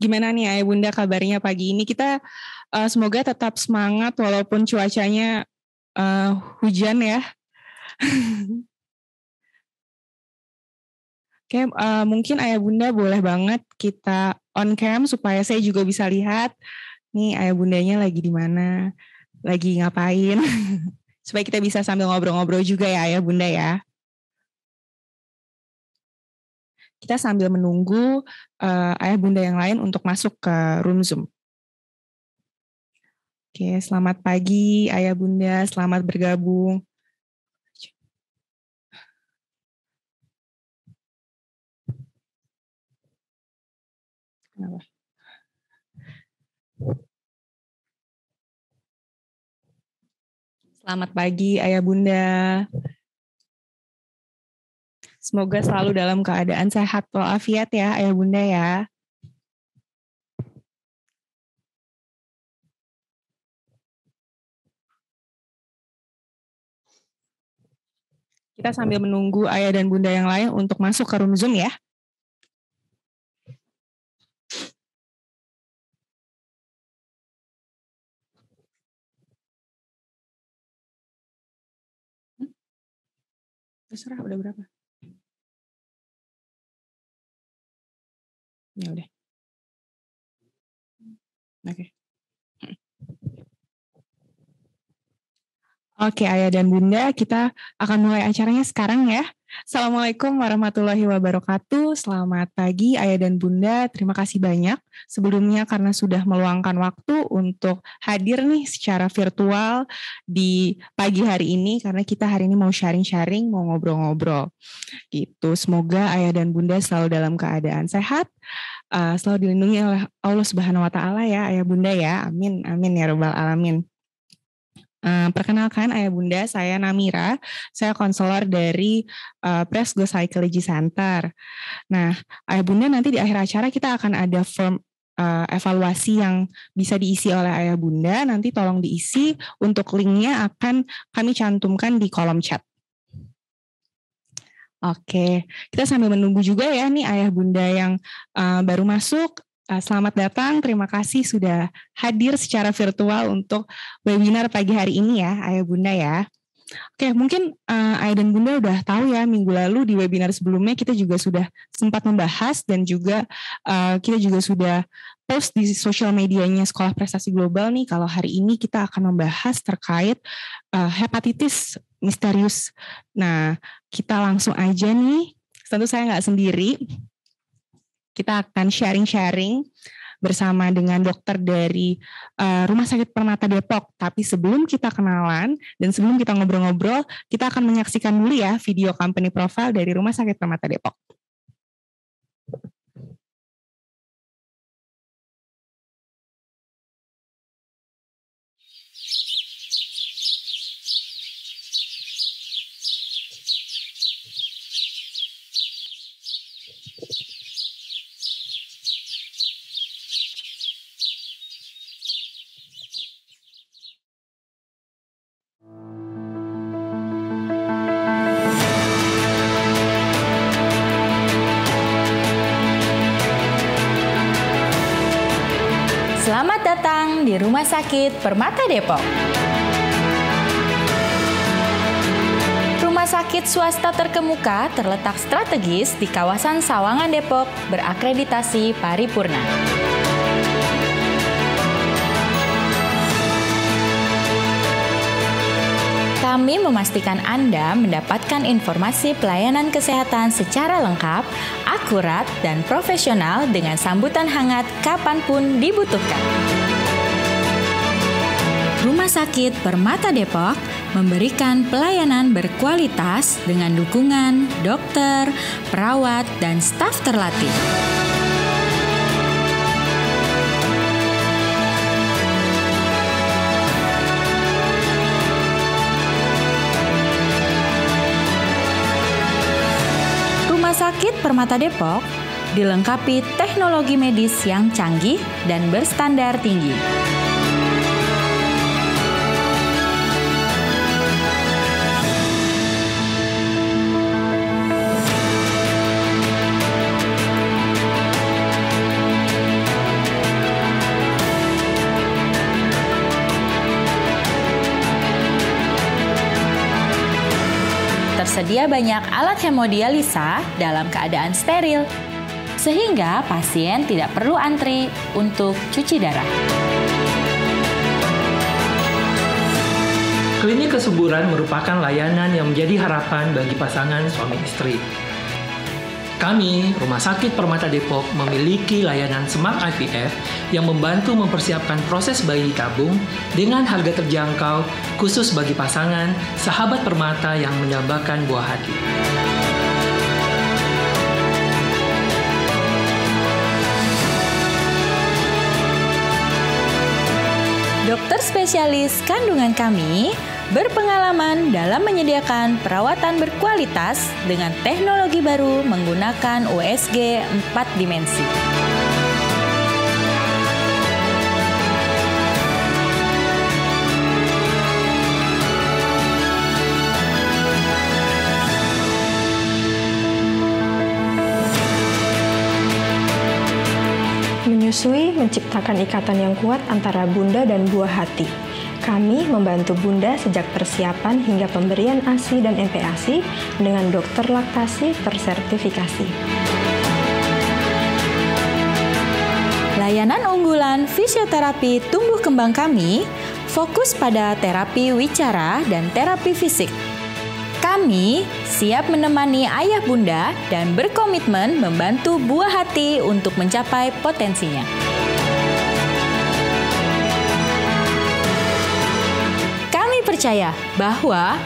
Gimana nih Ayah Bunda kabarnya pagi ini? Kita semoga tetap semangat walaupun cuacanya hujan ya. Oke, mungkin Ayah Bunda boleh banget kita on cam supaya saya juga bisa lihat nih Ayah Bundanya lagi di mana, lagi ngapain. Supaya kita bisa sambil ngobrol-ngobrol juga ya Ayah Bunda ya. Kita sambil menunggu Ayah Bunda yang lain untuk masuk ke room Zoom. Oke, selamat pagi Ayah Bunda, selamat bergabung. Kenapa? Selamat pagi Ayah Bunda. Semoga selalu dalam keadaan sehat walafiat ya Ayah Bunda ya. Kita sambil menunggu Ayah dan Bunda yang lain untuk masuk ke room Zoom ya. Terserah udah berapa? Ya udah. Oke. Oke, Ayah dan Bunda, kita akan mulai acaranya sekarang ya. Assalamualaikum warahmatullahi wabarakatuh. Selamat pagi Ayah dan Bunda. Terima kasih banyak sebelumnya karena sudah meluangkan waktu untuk hadir nih secara virtual di pagi hari ini karena kita hari ini mau sharing-sharing, mau ngobrol-ngobrol. Gitu. Semoga Ayah dan Bunda selalu dalam keadaan sehat, selalu dilindungi oleh Allah Subhanahu wa taala ya Ayah Bunda ya. Amin amin ya rabbal alamin. Perkenalkan Ayah Bunda, saya Namira, saya konselor dari Presgo Psychology Center. Nah, Ayah Bunda nanti di akhir acara kita akan ada form evaluasi yang bisa diisi oleh Ayah Bunda, nanti tolong diisi, untuk linknya akan kami cantumkan di kolom chat. Oke, kita sambil menunggu juga ya nih Ayah Bunda yang baru masuk. Selamat datang, terima kasih sudah hadir secara virtual untuk webinar pagi hari ini ya, Ayah Bunda ya. Oke, mungkin Ayah dan Bunda udah tahu ya, minggu lalu di webinar sebelumnya kita juga sudah sempat membahas dan juga kita juga sudah post di sosial medianya Sekolah Prestasi Global nih, kalau hari ini kita akan membahas terkait hepatitis misterius. Nah, kita langsung aja nih, tentu saya nggak sendiri. Kita akan sharing-sharing bersama dengan dokter dari Rumah Sakit Permata Depok. Tapi sebelum kita kenalan dan sebelum kita ngobrol-ngobrol, kita akan menyaksikan dulu ya video company profile dari Rumah Sakit Permata Depok. Selamat datang di Rumah Sakit Permata Depok. Rumah sakit swasta terkemuka terletak strategis di kawasan Sawangan Depok, berakreditasi paripurna. Kami memastikan Anda mendapatkan informasi pelayanan kesehatan secara lengkap, akurat, dan profesional dengan sambutan hangat kapanpun dibutuhkan. Rumah Sakit Permata Depok memberikan pelayanan berkualitas dengan dukungan dokter, perawat, dan staf terlatih. Rumah Sakit Permata Depok dilengkapi teknologi medis yang canggih dan berstandar tinggi. tersedia banyak alat hemodialisa dalam keadaan steril, sehingga pasien tidak perlu antri untuk cuci darah. Klinik kesuburan merupakan layanan yang menjadi harapan bagi pasangan suami istri. Kami, Rumah Sakit Permata Depok, memiliki layanan Smart IVF yang membantu mempersiapkan proses bayi tabung dengan harga terjangkau khusus bagi pasangan, sahabat permata yang mendambakan buah hati. Dokter spesialis kandungan kami berpengalaman dalam menyediakan perawatan berkualitas dengan teknologi baru menggunakan USG 4 dimensi. Menyusui menciptakan ikatan yang kuat antara bunda dan buah hati. Kami membantu bunda sejak persiapan hingga pemberian ASI dan MPASI dengan dokter laktasi tersertifikasi. Layanan unggulan fisioterapi tumbuh kembang kami fokus pada terapi wicara dan terapi fisik. Kami siap menemani ayah bunda dan berkomitmen membantu buah hati untuk mencapai potensinya. Kami percaya bahwa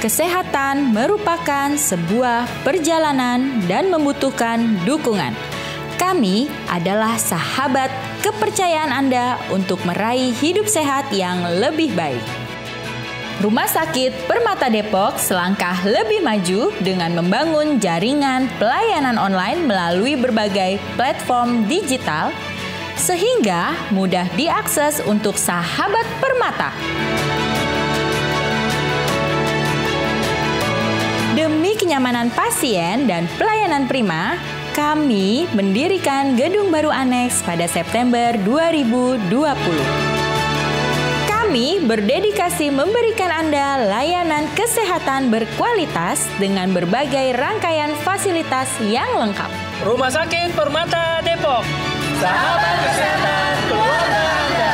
kesehatan merupakan sebuah perjalanan dan membutuhkan dukungan. Kami adalah sahabat kepercayaan Anda untuk meraih hidup sehat yang lebih baik. Rumah Sakit Permata Depok selangkah lebih maju dengan membangun jaringan pelayanan online melalui berbagai platform digital sehingga mudah diakses untuk sahabat permata. Demi kenyamanan pasien dan pelayanan prima, kami mendirikan gedung baru aneks pada September 2020. Kami berdedikasi memberikan Anda layanan kesehatan berkualitas dengan berbagai rangkaian fasilitas yang lengkap. Rumah Sakit Permata Depok, sahabat kesehatan keluarga Anda.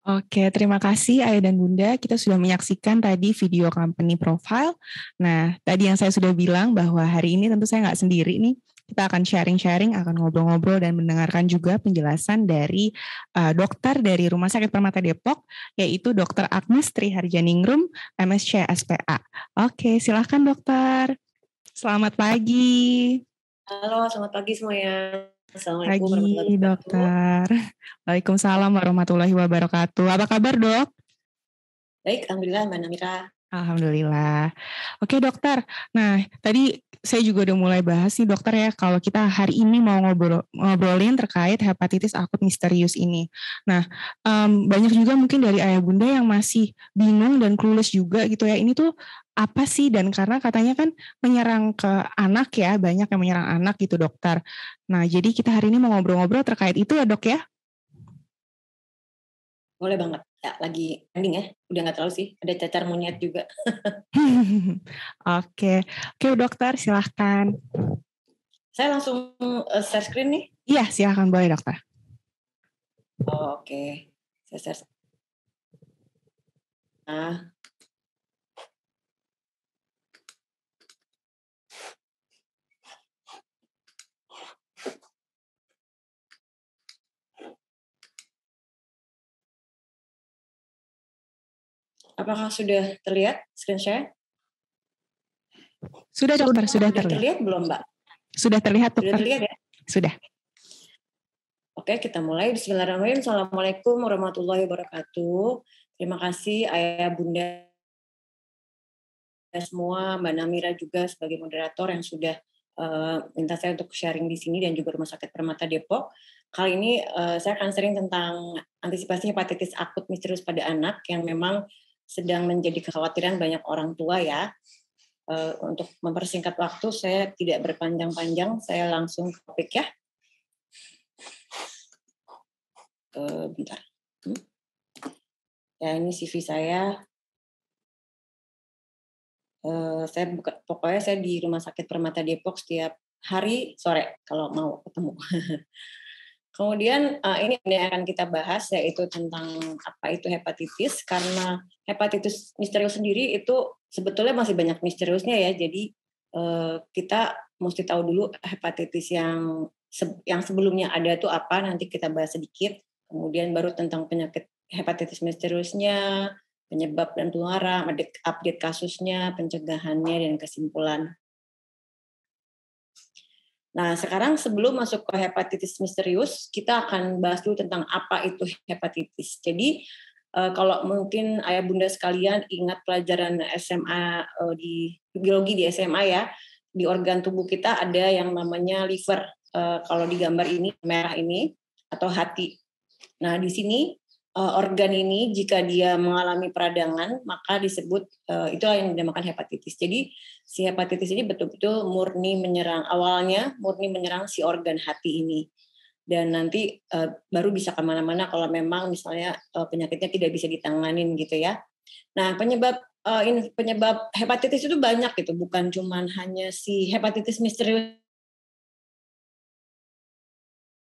Oke, terima kasih Ayah dan Bunda. Kita sudah menyaksikan tadi video company profile. Nah, tadi yang saya sudah bilang bahwa hari ini tentu saya nggak sendiri nih. Kita akan sharing-sharing, akan ngobrol-ngobrol dan mendengarkan juga penjelasan dari dokter dari Rumah Sakit Permata Depok, yaitu Dr. Agnes Triharjaningrum, MSc SPA. Oke, silahkan dokter. Selamat pagi. Halo, selamat pagi semuanya. Pagi, Assalamualaikum warahmatullahi wabarakatuh. dokter. Waalaikumsalam warahmatullahi wabarakatuh. Apa kabar, dok? Baik, alhamdulillah Mbak Namira. Alhamdulillah. Oke, dokter. Nah, tadi saya juga udah mulai bahas nih, dokter ya, kalau kita hari ini mau ngobrolin terkait hepatitis akut misterius ini. Nah, banyak juga mungkin dari ayah bunda yang masih bingung dan clueless juga gitu ya. Ini tuh apa sih? Dan karena katanya kan menyerang ke anak ya, banyak yang menyerang anak gitu, dokter. Nah, jadi kita hari ini mau ngobrol-ngobrol terkait itu ya, dok ya? Boleh banget. Ya, lagi ending ya. Udah nggak terlalu sih. Ada cacar monyet juga. Oke, dokter, silahkan. Saya langsung share screen nih. Iya, silahkan, boleh dokter. Oh, oke. Saya share. Nah. Apakah sudah terlihat screen share? Sudah dokter, sudah terlihat. Terlihat belum, Mbak? Sudah terlihat, dokter. Sudah terlihat ya? Sudah. Oke, kita mulai. Bismillahirrahmanirrahim. Assalamualaikum warahmatullahi wabarakatuh. Terima kasih Ayah Bunda semua, Mbak Namira juga sebagai moderator yang sudah minta saya untuk sharing di sini dan juga Rumah Sakit Permata Depok. Kali ini saya akan sharing tentang antisipasi hepatitis akut misterius pada anak yang memang sedang menjadi kekhawatiran banyak orang tua ya. untuk mempersingkat waktu, saya tidak berpanjang-panjang, saya langsung ke topik ya. Bentar. Ya, ini CV saya. Pokoknya saya di Rumah Sakit Permata Depok setiap hari sore kalau mau ketemu. Kemudian ini yang akan kita bahas yaitu tentang apa itu hepatitis, karena hepatitis misterius sendiri itu sebetulnya masih banyak misteriusnya ya. Jadi kita mesti tahu dulu hepatitis yang sebelumnya ada itu apa, nanti kita bahas sedikit. Kemudian baru tentang penyakit hepatitis misteriusnya, penyebab dan penularan, update kasusnya, pencegahannya, dan kesimpulan. Nah, sekarang sebelum masuk ke hepatitis misterius, kita akan bahas dulu tentang apa itu hepatitis. Jadi, kalau mungkin ayah bunda sekalian ingat pelajaran SMA di biologi di SMA ya, di organ tubuh kita ada yang namanya liver. Kalau di gambar ini merah ini atau hati. Nah, di sini organ ini jika dia mengalami peradangan maka disebut itu yang dinamakan hepatitis. Jadi si hepatitis ini betul-betul murni menyerang si organ hati ini, dan nanti baru bisa kemana-mana kalau memang misalnya penyakitnya tidak bisa ditanganin gitu ya. Nah, penyebab hepatitis itu banyak gitu, bukan cuman hanya si hepatitis misterius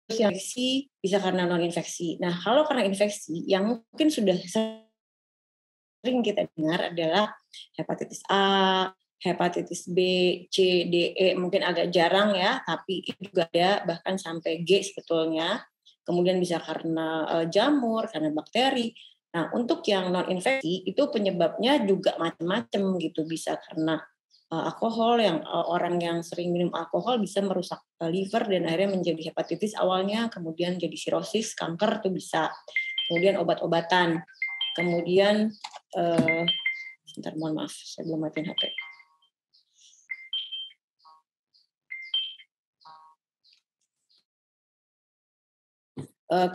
infeksi, bisa karena non-infeksi. Nah, kalau karena infeksi, yang mungkin sudah sering kita dengar adalah hepatitis A, hepatitis B, C, D, E, mungkin agak jarang ya, tapi itu juga ada bahkan sampai G sebetulnya. Kemudian bisa karena jamur, karena bakteri. Nah, untuk yang non-infeksi, itu penyebabnya juga macam-macam gitu, bisa karena alkohol, yang orang yang sering minum alkohol bisa merusak liver dan akhirnya menjadi hepatitis awalnya, kemudian jadi sirosis, kanker itu bisa. Kemudian obat-obatan. Kemudian sebentar, mohon maaf, saya belum matiin HP.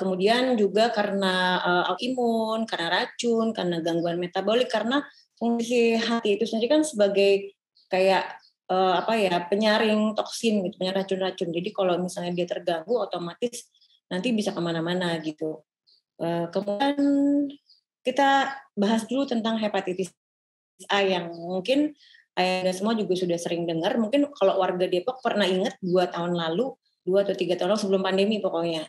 Kemudian juga karena autoimun, karena racun, karena gangguan metabolik, karena fungsi hati itu sendiri kan sebagai kayak penyaring toksin gitu, penyaring racun-racun. Jadi kalau misalnya dia terganggu, otomatis nanti bisa kemana-mana gitu. Kemudian kita bahas dulu tentang hepatitis A yang mungkin Anda semua juga sudah sering dengar. Mungkin kalau warga Depok pernah ingat 2 tahun lalu, 2 atau 3 tahun lalu sebelum pandemi pokoknya,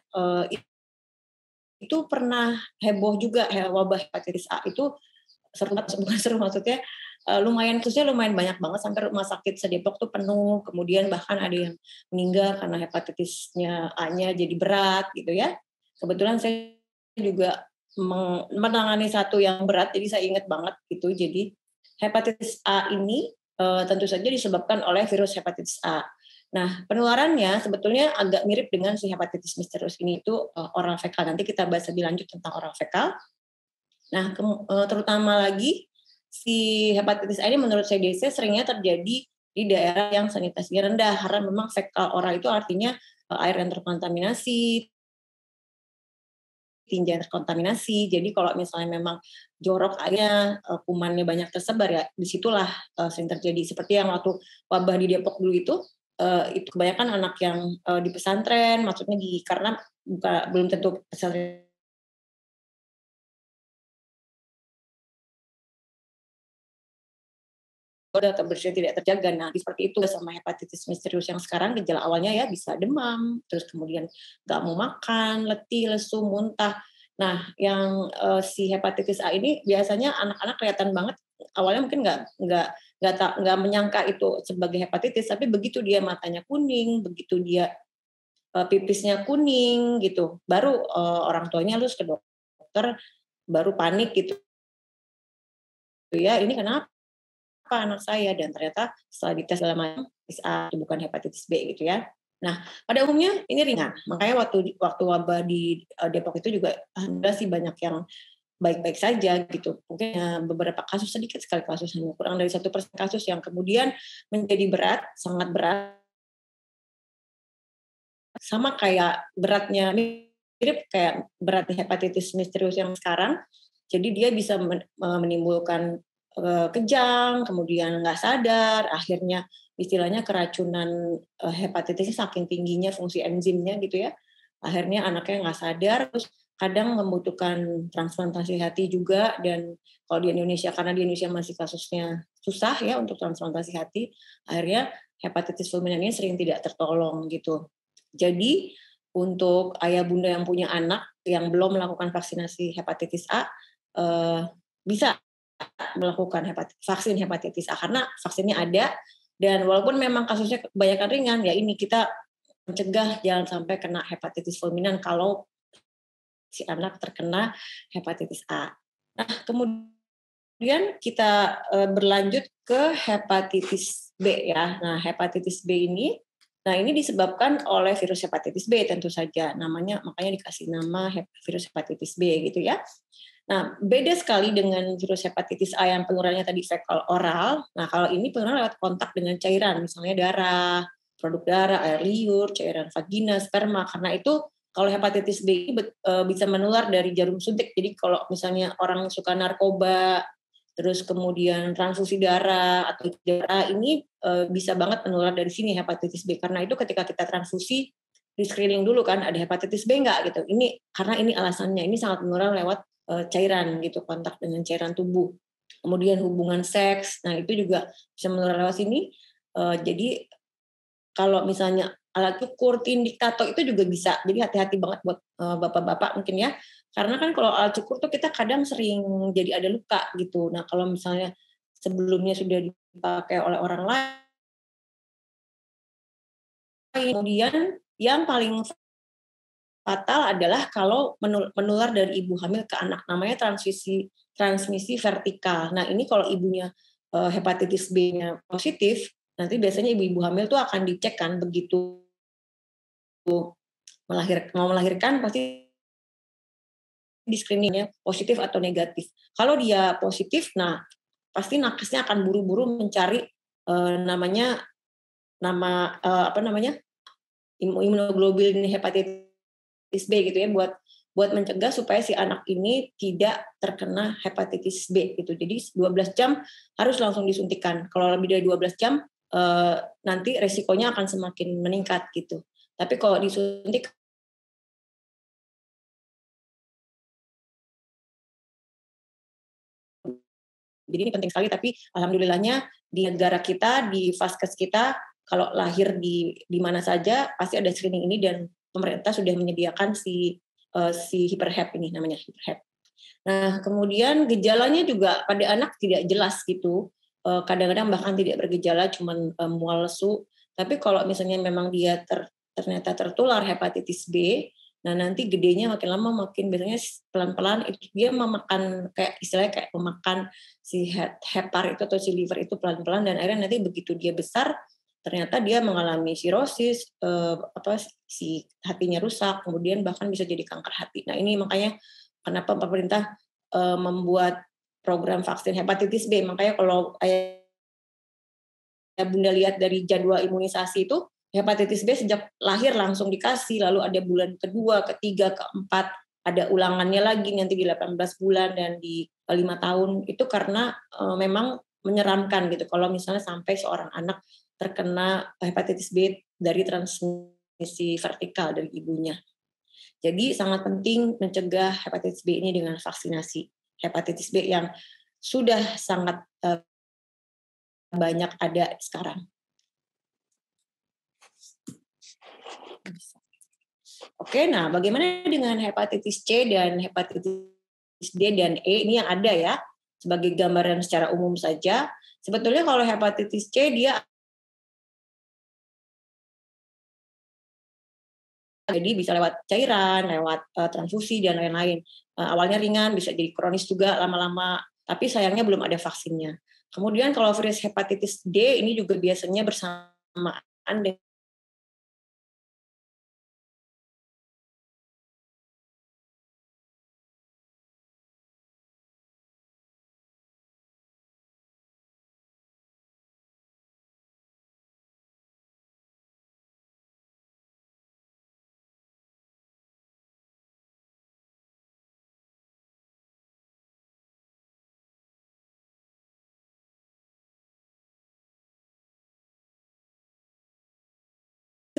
itu pernah heboh juga wabah hepatitis A itu maksudnya kasusnya lumayan banyak banget, sampai rumah sakit se-Depok tuh penuh, kemudian bahkan ada yang meninggal karena hepatitisnya A-nya jadi berat gitu ya. Kebetulan saya juga menangani satu yang berat, jadi saya ingat banget gitu. Jadi hepatitis A ini tentu saja disebabkan oleh virus hepatitis A. Nah, penularannya sebetulnya agak mirip dengan si hepatitis misterius ini, itu oral fekal. Nanti kita bahas lebih lanjut tentang oral fekal. Nah, terutama lagi si hepatitis A ini menurut CDC seringnya terjadi di daerah yang sanitasinya rendah, karena memang fekal oral itu artinya air yang terkontaminasi, tinja yang terkontaminasi. Jadi kalau misalnya memang jorok airnya, kumannya banyak tersebar ya, disitulah sering terjadi. Seperti yang waktu wabah di Depok dulu itu kebanyakan anak yang di pesantren, maksudnya karena belum tentu pesantren atau bersih tidak terjaga. Nah, seperti itu sama hepatitis misterius yang sekarang, gejala awalnya ya bisa demam, terus kemudian nggak mau makan, letih, lesu, muntah. Nah, yang si hepatitis A ini biasanya anak-anak kelihatan banget. Awalnya mungkin nggak menyangka itu sebagai hepatitis, tapi begitu dia matanya kuning, begitu dia pipisnya kuning gitu, baru orang tuanya harus ke dokter, baru panik gitu ya, ini kenapa anak saya, dan ternyata setelah dites segala macam hepatitis A itu bukan hepatitis B gitu ya. Nah, pada umumnya ini ringan. Makanya waktu wabah di Depok itu juga alhamdulillah sih banyak yang baik-baik saja gitu. Mungkin beberapa kasus, sedikit sekali kasus, hanya kurang dari 1% kasus yang kemudian menjadi berat, sangat berat. Sama kayak beratnya, mirip kayak berat hepatitis misterius yang sekarang. Jadi dia bisa menimbulkan kejang, kemudian nggak sadar, akhirnya istilahnya keracunan hepatitis saking tingginya fungsi enzimnya gitu ya, akhirnya anaknya nggak sadar, terus kadang membutuhkan transplantasi hati juga. Dan kalau di Indonesia, karena di Indonesia masih kasusnya susah ya untuk transplantasi hati, akhirnya hepatitis fulminan ini sering tidak tertolong gitu. Jadi untuk ayah bunda yang punya anak yang belum melakukan vaksinasi hepatitis A, bisa melakukan vaksin hepatitis A karena vaksinnya ada. Dan walaupun memang kasusnya kebanyakan ringan, ya ini kita mencegah jangan sampai kena hepatitis fulminan kalau si anak terkena hepatitis A. Nah, kemudian kita berlanjut ke hepatitis B ya. Nah, hepatitis B ini, nah ini disebabkan oleh virus hepatitis B tentu saja. Namanya makanya dikasih nama virus hepatitis B gitu ya. Nah, beda sekali dengan virus hepatitis A yang penularannya tadi fekal oral. Nah, kalau ini penularan lewat kontak dengan cairan, misalnya darah, produk darah, air liur, cairan vagina, sperma. Karena itu kalau hepatitis B ini bisa menular dari jarum suntik. Jadi kalau misalnya orang suka narkoba, terus kemudian transfusi darah atau darah ini bisa banget menular dari sini hepatitis B. Karena itu ketika kita transfusi, di screening dulu kan ada hepatitis B enggak gitu. Ini karena ini alasannya, ini sangat menular lewat cairan gitu, kontak dengan cairan tubuh. Kemudian hubungan seks, nah itu juga bisa menular lewat sini. Jadi kalau misalnya alat ukur, tindik, tato itu juga bisa. Jadi hati-hati banget buat bapak-bapak mungkin ya. Karena kan kalau alat ukur tuh kita kadang sering jadi ada luka gitu. Nah kalau misalnya sebelumnya sudah dipakai oleh orang lain, kemudian yang paling fatal adalah kalau menular dari ibu hamil ke anak, namanya transmisi vertikal. Nah ini kalau ibunya hepatitis B-nya positif, nanti biasanya ibu-ibu hamil tuh akan dicek kan begitu mau melahirkan pasti di screeningnya positif atau negatif. Kalau dia positif, nah pasti nakesnya akan buru-buru mencari nama imunoglobulin hepatitis B gitu ya, buat mencegah supaya si anak ini tidak terkena hepatitis B gitu. Jadi 12 jam harus langsung disuntikan. Kalau lebih dari 12 jam nanti resikonya akan semakin meningkat gitu. Tapi kalau disuntik jadi ini penting sekali, tapi alhamdulillahnya di negara kita, di vaskes kita, kalau lahir di mana saja pasti ada screening ini dan pemerintah sudah menyediakan si hiperhep ini, namanya hiperhep. Nah, kemudian gejalanya juga pada anak tidak jelas gitu. Kadang-kadang bahkan tidak bergejala, cuman mual lesu. Tapi kalau misalnya memang dia ternyata tertular hepatitis B, nah nanti gedenya makin lama makin biasanya pelan-pelan itu dia memakan kayak istilahnya kayak memakan si hepar itu atau si liver itu pelan-pelan, dan akhirnya nanti begitu dia besar ternyata dia mengalami sirosis, si hatinya rusak, kemudian bahkan bisa jadi kanker hati. Nah ini makanya kenapa pemerintah membuat program vaksin hepatitis B. Makanya kalau Bunda lihat dari jadwal imunisasi itu, hepatitis B sejak lahir langsung dikasih, lalu ada bulan kedua, ketiga, keempat, ada ulangannya lagi nanti di 18 bulan dan di 5 tahun. Itu karena memang menyeramkan gitu kalau misalnya sampai seorang anak terkena hepatitis B dari transmisi vertikal dari ibunya. Jadi sangat penting mencegah hepatitis B ini dengan vaksinasi hepatitis B yang sudah sangat banyak ada sekarang. Oke, nah bagaimana dengan hepatitis C dan hepatitis D dan E? Ini yang ada ya, sebagai gambaran secara umum saja. Sebetulnya kalau hepatitis C dia jadi bisa lewat cairan, lewat transfusi dan lain-lain. Awalnya ringan, bisa jadi kronis juga lama-lama, tapi sayangnya belum ada vaksinnya. Kemudian kalau virus hepatitis D ini juga biasanya bersamaan dengan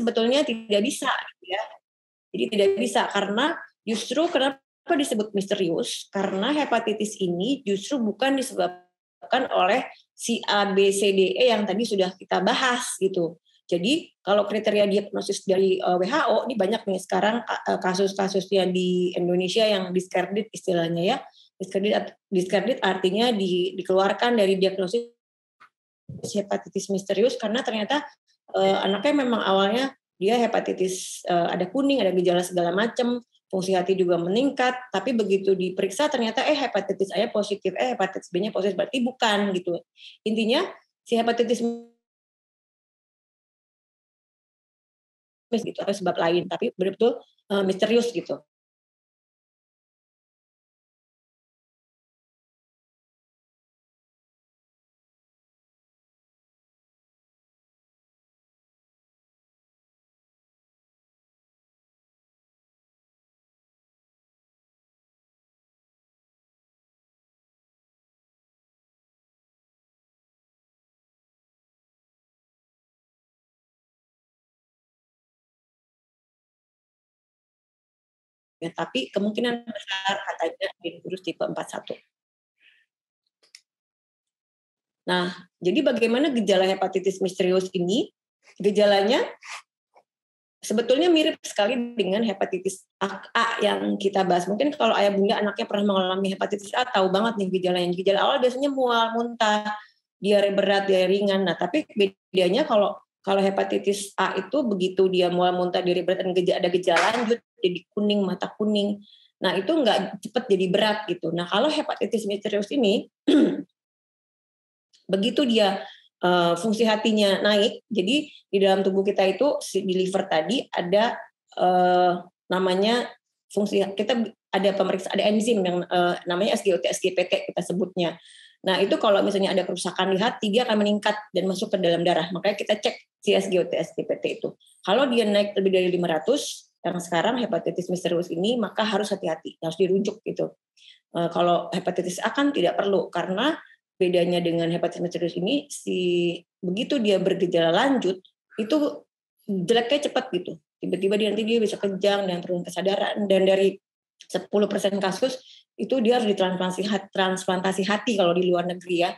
sebetulnya tidak bisa, ya. Jadi tidak bisa karena justru kenapa disebut misterius? Karena hepatitis ini justru bukan disebabkan oleh si A, B, C, D, E yang tadi sudah kita bahas gitu. Jadi kalau kriteria diagnosis dari WHO, ini banyak nih sekarang kasus-kasusnya di Indonesia yang diskredit istilahnya ya. Diskredit artinya dikeluarkan dari diagnosis hepatitis misterius karena ternyata anaknya memang awalnya dia hepatitis ada kuning, ada gejala segala macam, fungsi hati juga meningkat, tapi begitu diperiksa ternyata hepatitis A positif, hepatitis B-nya positif, berarti bukan gitu. Intinya si hepatitis gitu atau sebab lain, tapi betul-betul misterius gitu. Ya, tapi kemungkinan besar katanya virus tipe 41. Nah, jadi bagaimana gejala hepatitis misterius ini? Gejalanya sebetulnya mirip sekali dengan hepatitis A yang kita bahas. Mungkin kalau ayah bunda anaknya pernah mengalami hepatitis A, tahu banget nih gejalanya. Gejala awal biasanya mual, muntah, diare berat, diare ringan. Nah, tapi bedanya kalau hepatitis A itu begitu dia mual, muntah, diare berat, dan ada gejala lanjut, jadi kuning, mata kuning. Nah, itu nggak cepat jadi berat gitu. Nah, kalau hepatitis misterius ini, begitu dia fungsi hatinya naik, jadi di dalam tubuh kita itu di liver tadi ada namanya fungsi, kita ada pemeriksa, ada enzim yang namanya SGOT, SGPT kita sebutnya. Nah itu kalau misalnya ada kerusakan di hati, dia akan meningkat dan masuk ke dalam darah. Makanya kita cek si SGOT, SGPT itu. Kalau dia naik lebih dari 500, yang sekarang hepatitis misterius ini, maka harus hati-hati, harus dirujuk gitu. Kalau hepatitis A kan tidak perlu, karena bedanya dengan hepatitis misterius ini, begitu dia bergejala lanjut, itu jeleknya cepat gitu. Tiba-tiba nanti dia bisa kejang dan turun kesadaran, dan dari 10% kasus itu dia harus ditransplantasi hati kalau di luar negeri ya.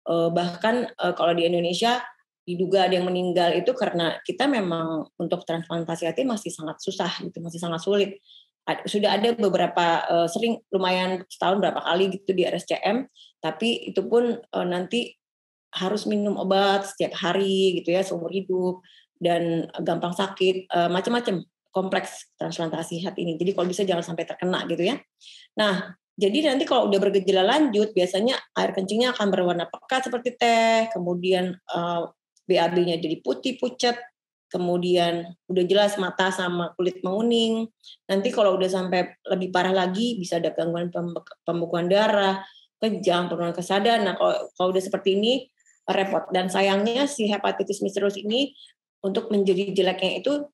Bahkan kalau di Indonesia diduga ada yang meninggal itu karena kita memang untuk transplantasi hati masih sangat susah gitu, masih sangat sulit. Sudah ada beberapa sering lumayan setahun berapa kali gitu di RSCM, tapi itu pun nanti harus minum obat setiap hari gitu ya seumur hidup, dan gampang sakit, macam-macam kompleks transplantasi hati ini. Jadi kalau bisa jangan sampai terkena gitu ya. Nah, jadi nanti kalau udah bergejala lanjut biasanya air kencingnya akan berwarna pekat seperti teh, kemudian BAB-nya jadi putih pucat, kemudian udah jelas mata sama kulit menguning. Nanti kalau udah sampai lebih parah lagi bisa ada gangguan pembekuan darah, kejang, penurunan kesadaran. Nah kalau udah seperti ini repot. Dan sayangnya si hepatitis misterius ini untuk menjadi jeleknya itu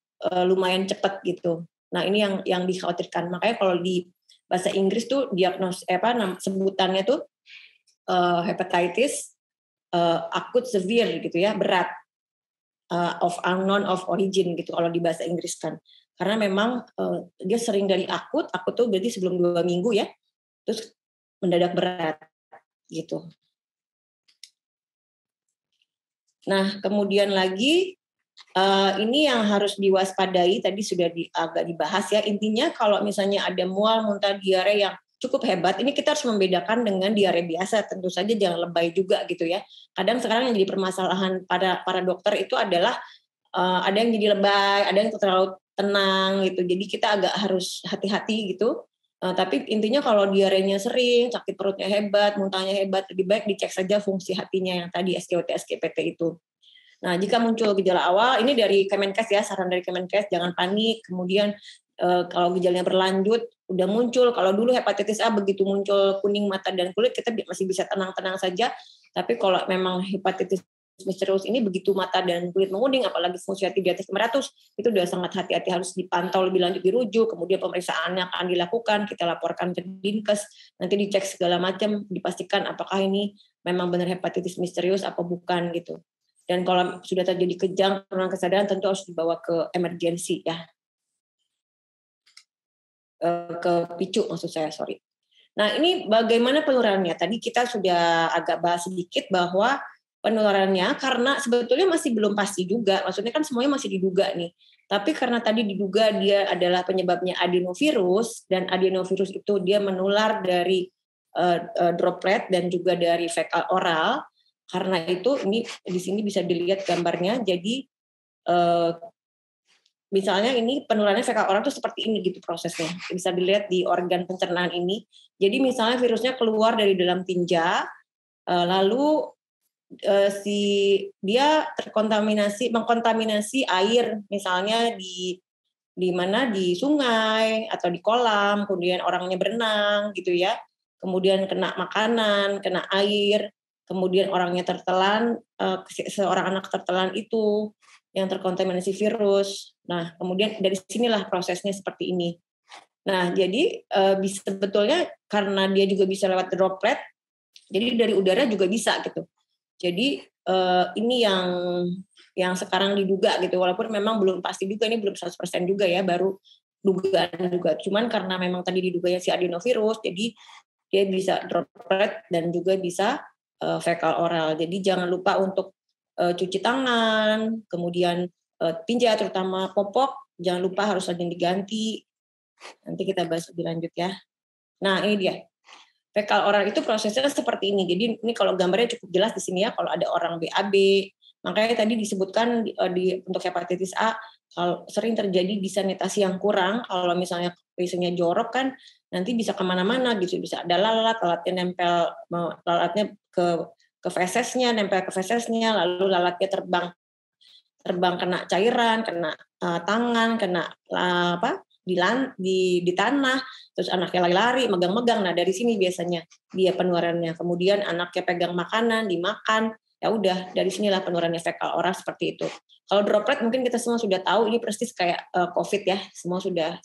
lumayan cepat gitu. Nah ini yang dikhawatirkan. Makanya kalau di bahasa Inggris tuh sebutannya tuh hepatitis akut severe gitu ya, berat. Of unknown of origin gitu kalau di bahasa Inggris kan, karena memang dia sering dari akut tuh berarti sebelum 2 minggu ya, terus mendadak berat gitu. Nah kemudian lagi ini yang harus diwaspadai, tadi sudah agak dibahas ya, intinya kalau misalnya ada mual, muntah, diare yang cukup hebat, ini kita harus membedakan dengan diare biasa, tentu saja jangan lebay juga gitu ya. Kadang sekarang yang jadi permasalahan para dokter itu adalah ada yang jadi lebay, ada yang terlalu tenang gitu, jadi kita agak harus hati-hati gitu. Tapi intinya kalau diarenya sering, sakit perutnya hebat, muntahnya hebat, lebih baik dicek saja fungsi hatinya yang tadi SGOT, SGPT itu. Nah jika muncul gejala awal, ini dari Kemenkes ya, saran dari Kemenkes, jangan panik. Kemudian kalau gejalanya berlanjut, udah muncul, kalau dulu hepatitis A begitu muncul kuning mata dan kulit, kita masih bisa tenang-tenang saja. Tapi kalau memang hepatitis misterius ini begitu mata dan kulit menguning, apalagi fungsi hati di atas 500, itu udah sangat hati-hati, harus dipantau lebih lanjut, dirujuk, kemudian pemeriksaannya akan dilakukan, kita laporkan ke Dinkes, nanti dicek segala macam, dipastikan apakah ini memang benar hepatitis misterius apa bukan gitu. Dan kalau sudah terjadi kejang penurunan kesadaran tentu harus dibawa ke emergensi ya. Ke PICU maksud saya, sorry. Nah, ini bagaimana penularannya? Tadi kita sudah agak bahas sedikit bahwa penularannya karena sebetulnya masih belum pasti juga. Maksudnya kan semuanya masih diduga nih. Tapi karena tadi diduga dia adalah penyebabnya adenovirus, dan adenovirus itu dia menular dari droplet dan juga dari fekal oral. Karena itu ini di sini bisa dilihat gambarnya. Jadi misalnya ini penularannya fekal oral itu seperti ini gitu prosesnya. Bisa dilihat di organ pencernaan ini. Jadi misalnya virusnya keluar dari dalam tinja, lalu dia mengkontaminasi air, misalnya di mana, di sungai atau di kolam, kemudian orangnya berenang gitu ya. Kemudian kena makanan, kena air, kemudian orangnya tertelan, seorang anak tertelan itu yang terkontaminasi virus. Nah, kemudian dari sinilah prosesnya seperti ini. Nah, jadi bisa sebetulnya karena dia juga bisa lewat droplet, jadi dari udara juga bisa gitu. Jadi ini yang sekarang diduga gitu, walaupun memang belum pasti juga, ini belum 100% juga ya, baru dugaan juga. Cuman karena memang tadi diduganya si adenovirus, jadi dia bisa droplet dan juga bisa fekal oral. Jadi jangan lupa untuk cuci tangan, kemudian tinja terutama popok, jangan lupa harus rajin diganti. Nanti kita bahas lebih lanjut ya. Nah, ini dia. Fekal oral itu prosesnya seperti ini. Jadi ini kalau gambarnya cukup jelas di sini ya, kalau ada orang BAB. Makanya tadi disebutkan untuk hepatitis A, kalau sering terjadi disanitasi yang kurang, kalau misalnya WC-nya jorok kan nanti bisa kemana-mana gitu, bisa ada lalatnya nempel, lalatnya ke fesesnya, nempel ke fesesnya, lalu lalatnya terbang kena cairan, kena tangan, kena di tanah, terus anaknya lari-lari, megang-megang. Nah, dari sini biasanya dia penularannya. Kemudian anaknya pegang makanan, dimakan, ya udah dari sinilah penularannya fekal oral seperti itu. Kalau droplet mungkin kita semua sudah tahu, ini persis kayak COVID ya, semua sudah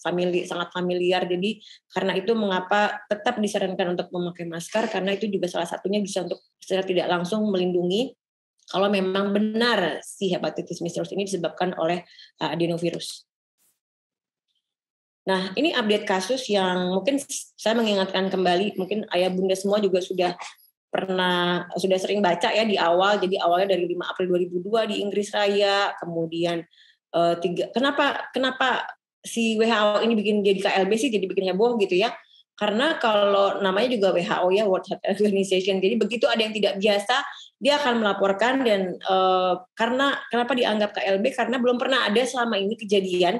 sangat familiar. Jadi karena itu mengapa tetap disarankan untuk memakai masker, karena itu juga salah satunya bisa untuk secara tidak langsung melindungi kalau memang benar si hepatitis misterius ini disebabkan oleh adenovirus. Nah, ini update kasus yang mungkin saya mengingatkan kembali, mungkin ayah bunda semua juga sudah sering baca ya di awal. Jadi awalnya dari 5 April 2002 di Inggris Raya, kemudian kenapa si WHO ini bikin jadi KLB sih, jadi bikin heboh gitu ya. Karena kalau namanya juga WHO ya, World Health Organization, jadi begitu ada yang tidak biasa, dia akan melaporkan. Dan kenapa dianggap KLB? Karena belum pernah ada selama ini kejadian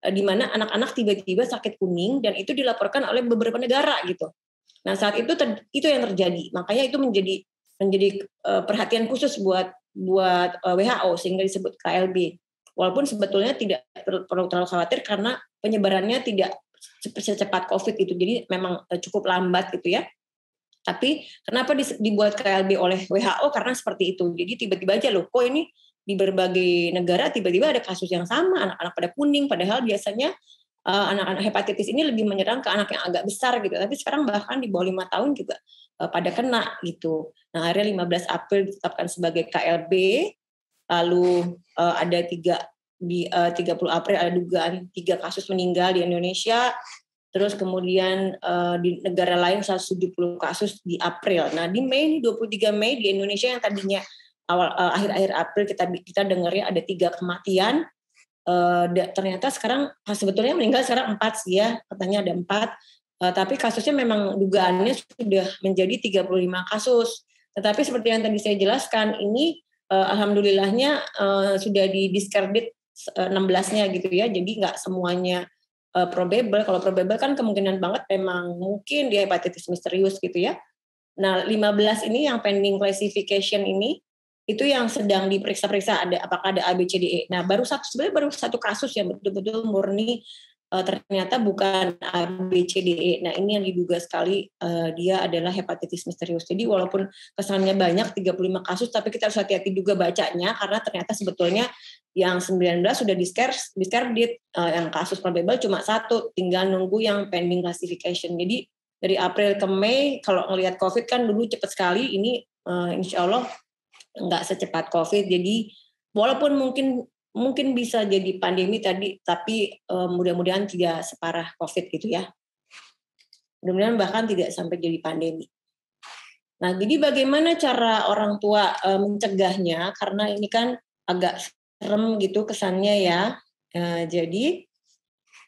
di mana anak-anak tiba-tiba sakit kuning dan itu dilaporkan oleh beberapa negara gitu. Nah, saat itu yang terjadi. Makanya itu menjadi perhatian khusus buat WHO sehingga disebut KLB. Walaupun sebetulnya tidak perlu terlalu khawatir karena penyebarannya tidak secepat COVID itu. Jadi memang cukup lambat gitu ya. Tapi kenapa dibuat KLB oleh WHO? Karena seperti itu. Jadi tiba-tiba aja loh, kok ini di berbagai negara tiba-tiba ada kasus yang sama, anak-anak pada kuning, padahal biasanya anak-anak hepatitis ini lebih menyerang ke anak yang agak besar gitu. Tapi sekarang bahkan di bawah 5 tahun juga pada kena gitu. Nah, akhirnya 15 April ditetapkan sebagai KLB, lalu ada 30 April ada dugaan 3 kasus meninggal di Indonesia. Terus kemudian di negara lain 170 kasus di April. Nah, di Mei, 23 Mei di Indonesia yang tadinya akhir-akhir April kita dengarnya ada 3 kematian, ternyata sekarang sebetulnya meninggal sekarang 4 sih ya, katanya ada 4, tapi kasusnya memang dugaannya sudah menjadi 35 kasus. Tetapi seperti yang tadi saya jelaskan, ini alhamdulillahnya sudah di-discredit 16-nya gitu ya, jadi nggak semuanya probable. Kalau probable kan kemungkinan banget memang mungkin dia hepatitis misterius gitu ya. Nah, 15 ini yang pending classification ini, itu yang sedang diperiksa-periksa apakah ada ABCDE. Nah, sebenarnya baru satu kasus yang betul-betul murni ternyata bukan ABCDE. Nah, ini yang diduga sekali dia adalah hepatitis misterius. Jadi walaupun kesannya banyak 35 kasus, tapi kita harus hati-hati juga bacanya karena ternyata sebetulnya yang 19 sudah discarded, yang kasus probable cuma 1, tinggal nunggu yang pending classification. Jadi dari April ke Mei kalau ngelihat COVID kan dulu cepat sekali, ini insya Allah nggak secepat COVID. Jadi walaupun mungkin bisa jadi pandemi tadi, tapi mudah-mudahan tidak separah COVID gitu ya. Mudah-mudahan bahkan tidak sampai jadi pandemi. Nah, jadi bagaimana cara orang tua mencegahnya? Karena ini kan agak serem gitu kesannya ya. Jadi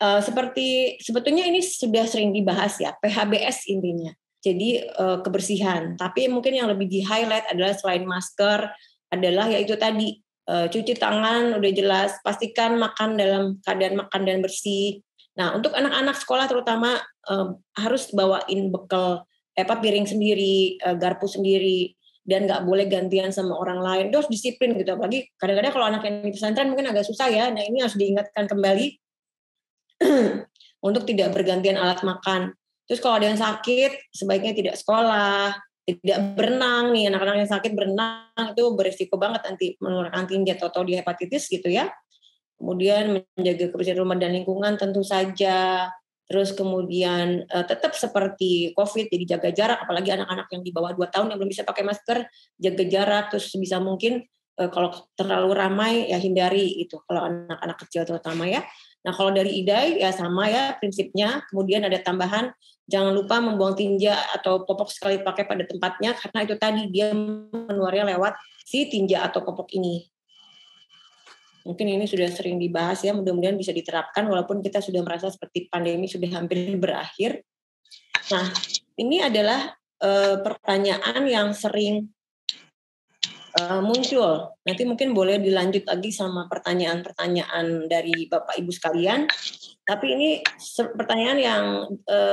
seperti sebetulnya ini sudah sering dibahas ya, PHBS intinya. Jadi kebersihan. Tapi mungkin yang lebih di-highlight adalah selain masker adalah yaitu tadi cuci tangan udah jelas, pastikan makan dalam keadaan makan dan bersih. Nah, untuk anak-anak sekolah terutama harus bawain bekal piring sendiri, garpu sendiri, dan nggak boleh gantian sama orang lain. Itu harus disiplin gitu. Apalagi kadang-kadang kalau anak yang di pesantren mungkin agak susah ya. Nah, ini harus diingatkan kembali untuk tidak bergantian alat makan. Terus kalau ada yang sakit, sebaiknya tidak sekolah, tidak berenang nih. Anak-anak yang sakit berenang itu berisiko banget nanti menularkan tinggi atau di hepatitis gitu ya. Kemudian menjaga kebersihan rumah dan lingkungan tentu saja. Terus kemudian tetap seperti COVID, jadi jaga jarak, apalagi anak-anak yang di bawah 2 tahun yang belum bisa pakai masker, jaga jarak, terus sebisa mungkin kalau terlalu ramai ya hindari itu, kalau anak-anak kecil terutama ya. Nah kalau dari IDAI ya sama ya prinsipnya, kemudian ada tambahan, jangan lupa membuang tinja atau popok sekali pakai pada tempatnya, karena itu tadi dia menularnya lewat si tinja atau popok ini. Mungkin ini sudah sering dibahas ya, mudah-mudahan bisa diterapkan walaupun kita sudah merasa seperti pandemi sudah hampir berakhir. Nah, ini adalah pertanyaan yang sering muncul. Nanti mungkin boleh dilanjut lagi sama pertanyaan-pertanyaan dari Bapak Ibu sekalian. Tapi ini pertanyaan yang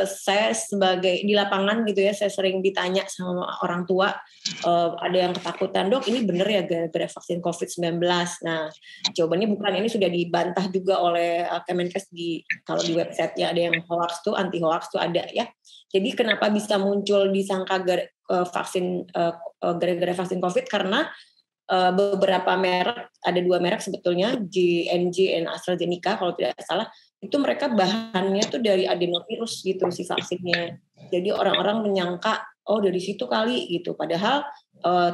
saya sebagai di lapangan gitu ya, saya sering ditanya sama orang tua, ada yang ketakutan, dok ini benar ya gara-gara vaksin COVID-19. Nah jawabannya bukan, ini sudah dibantah juga oleh Kemenkes kalau di websitenya ada yang hoax tuh, anti hoax tuh ada ya. Jadi kenapa bisa muncul disangka gara-gara vaksin COVID, karena beberapa merek, ada 2 merek sebetulnya, J&J dan AstraZeneca kalau tidak salah, itu mereka bahannya tuh dari adenovirus gitu si vaksinnya. Jadi orang-orang menyangka oh dari situ kali gitu. Padahal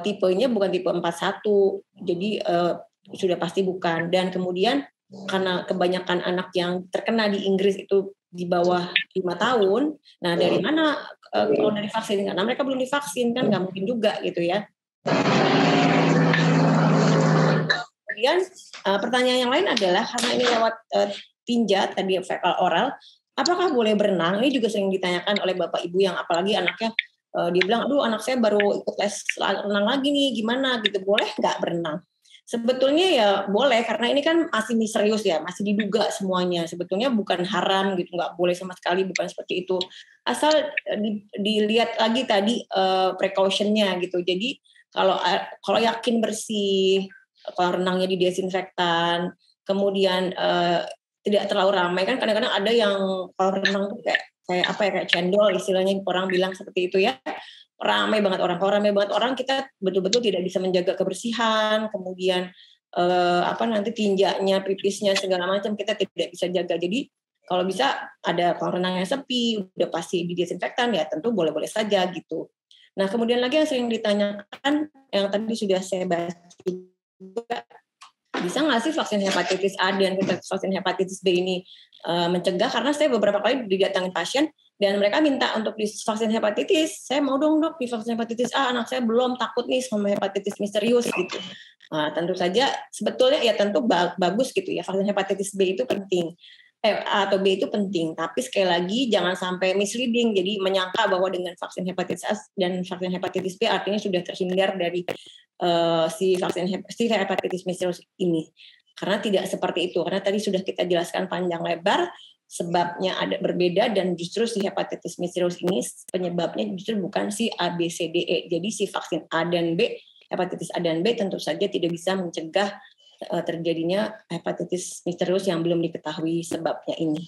tipenya bukan tipe 41. Jadi sudah pasti bukan. Dan kemudian karena kebanyakan anak yang terkena di Inggris itu di bawah 5 tahun. Nah dari mana kalau dari vaksin? Karena mereka belum divaksin kan, nggak mungkin juga gitu ya. Kemudian pertanyaan yang lain adalah karena ini lewat tinja tadi fekal oral, apakah boleh berenang? Ini juga sering ditanyakan oleh bapak ibu yang apalagi anaknya dia bilang, aduh anak saya baru ikut les renang lagi nih, gimana gitu, boleh nggak berenang? Sebetulnya ya boleh, karena ini kan masih misterius ya, masih diduga semuanya. Sebetulnya bukan haram gitu, nggak boleh sama sekali, bukan seperti itu. Asal dilihat lagi tadi precaution-nya gitu. Jadi kalau yakin bersih, kalau renangnya di desinfektan, kemudian tidak terlalu ramai, kan kadang-kadang ada yang kalau renang tuh kayak cendol istilahnya, orang bilang seperti itu ya, ramai banget orang. Kalau ramai banget orang, kita betul-betul tidak bisa menjaga kebersihan, kemudian nanti tinjanya, pipisnya segala macam kita tidak bisa jaga. Jadi kalau bisa ada kolam renang yang sepi, udah pasti di desinfektan ya, tentu boleh-boleh saja gitu. Nah kemudian lagi yang sering ditanyakan, yang tadi sudah saya bahas juga, bisa nggak sih vaksin hepatitis A dan vaksin hepatitis B ini mencegah? Karena saya beberapa kali didatangin pasien dan mereka minta untuk divaksin hepatitis. Saya mau dong dok divaksin hepatitis A, anak saya belum, takut nih sama hepatitis misterius gitu. Nah, tentu saja sebetulnya ya tentu bagus gitu ya, vaksin hepatitis B itu penting. A atau B itu penting, tapi sekali lagi jangan sampai misleading, jadi menyangka bahwa dengan vaksin hepatitis A dan vaksin hepatitis B artinya sudah terhindar dari si hepatitis misterius ini. Karena tidak seperti itu, karena tadi sudah kita jelaskan panjang lebar, sebabnya ada berbeda, dan justru si hepatitis misterius ini penyebabnya justru bukan si A, B, C, D, E. Jadi si vaksin A dan B, hepatitis A dan B tentu saja tidak bisa mencegah terjadinya hepatitis misterius yang belum diketahui sebabnya ini.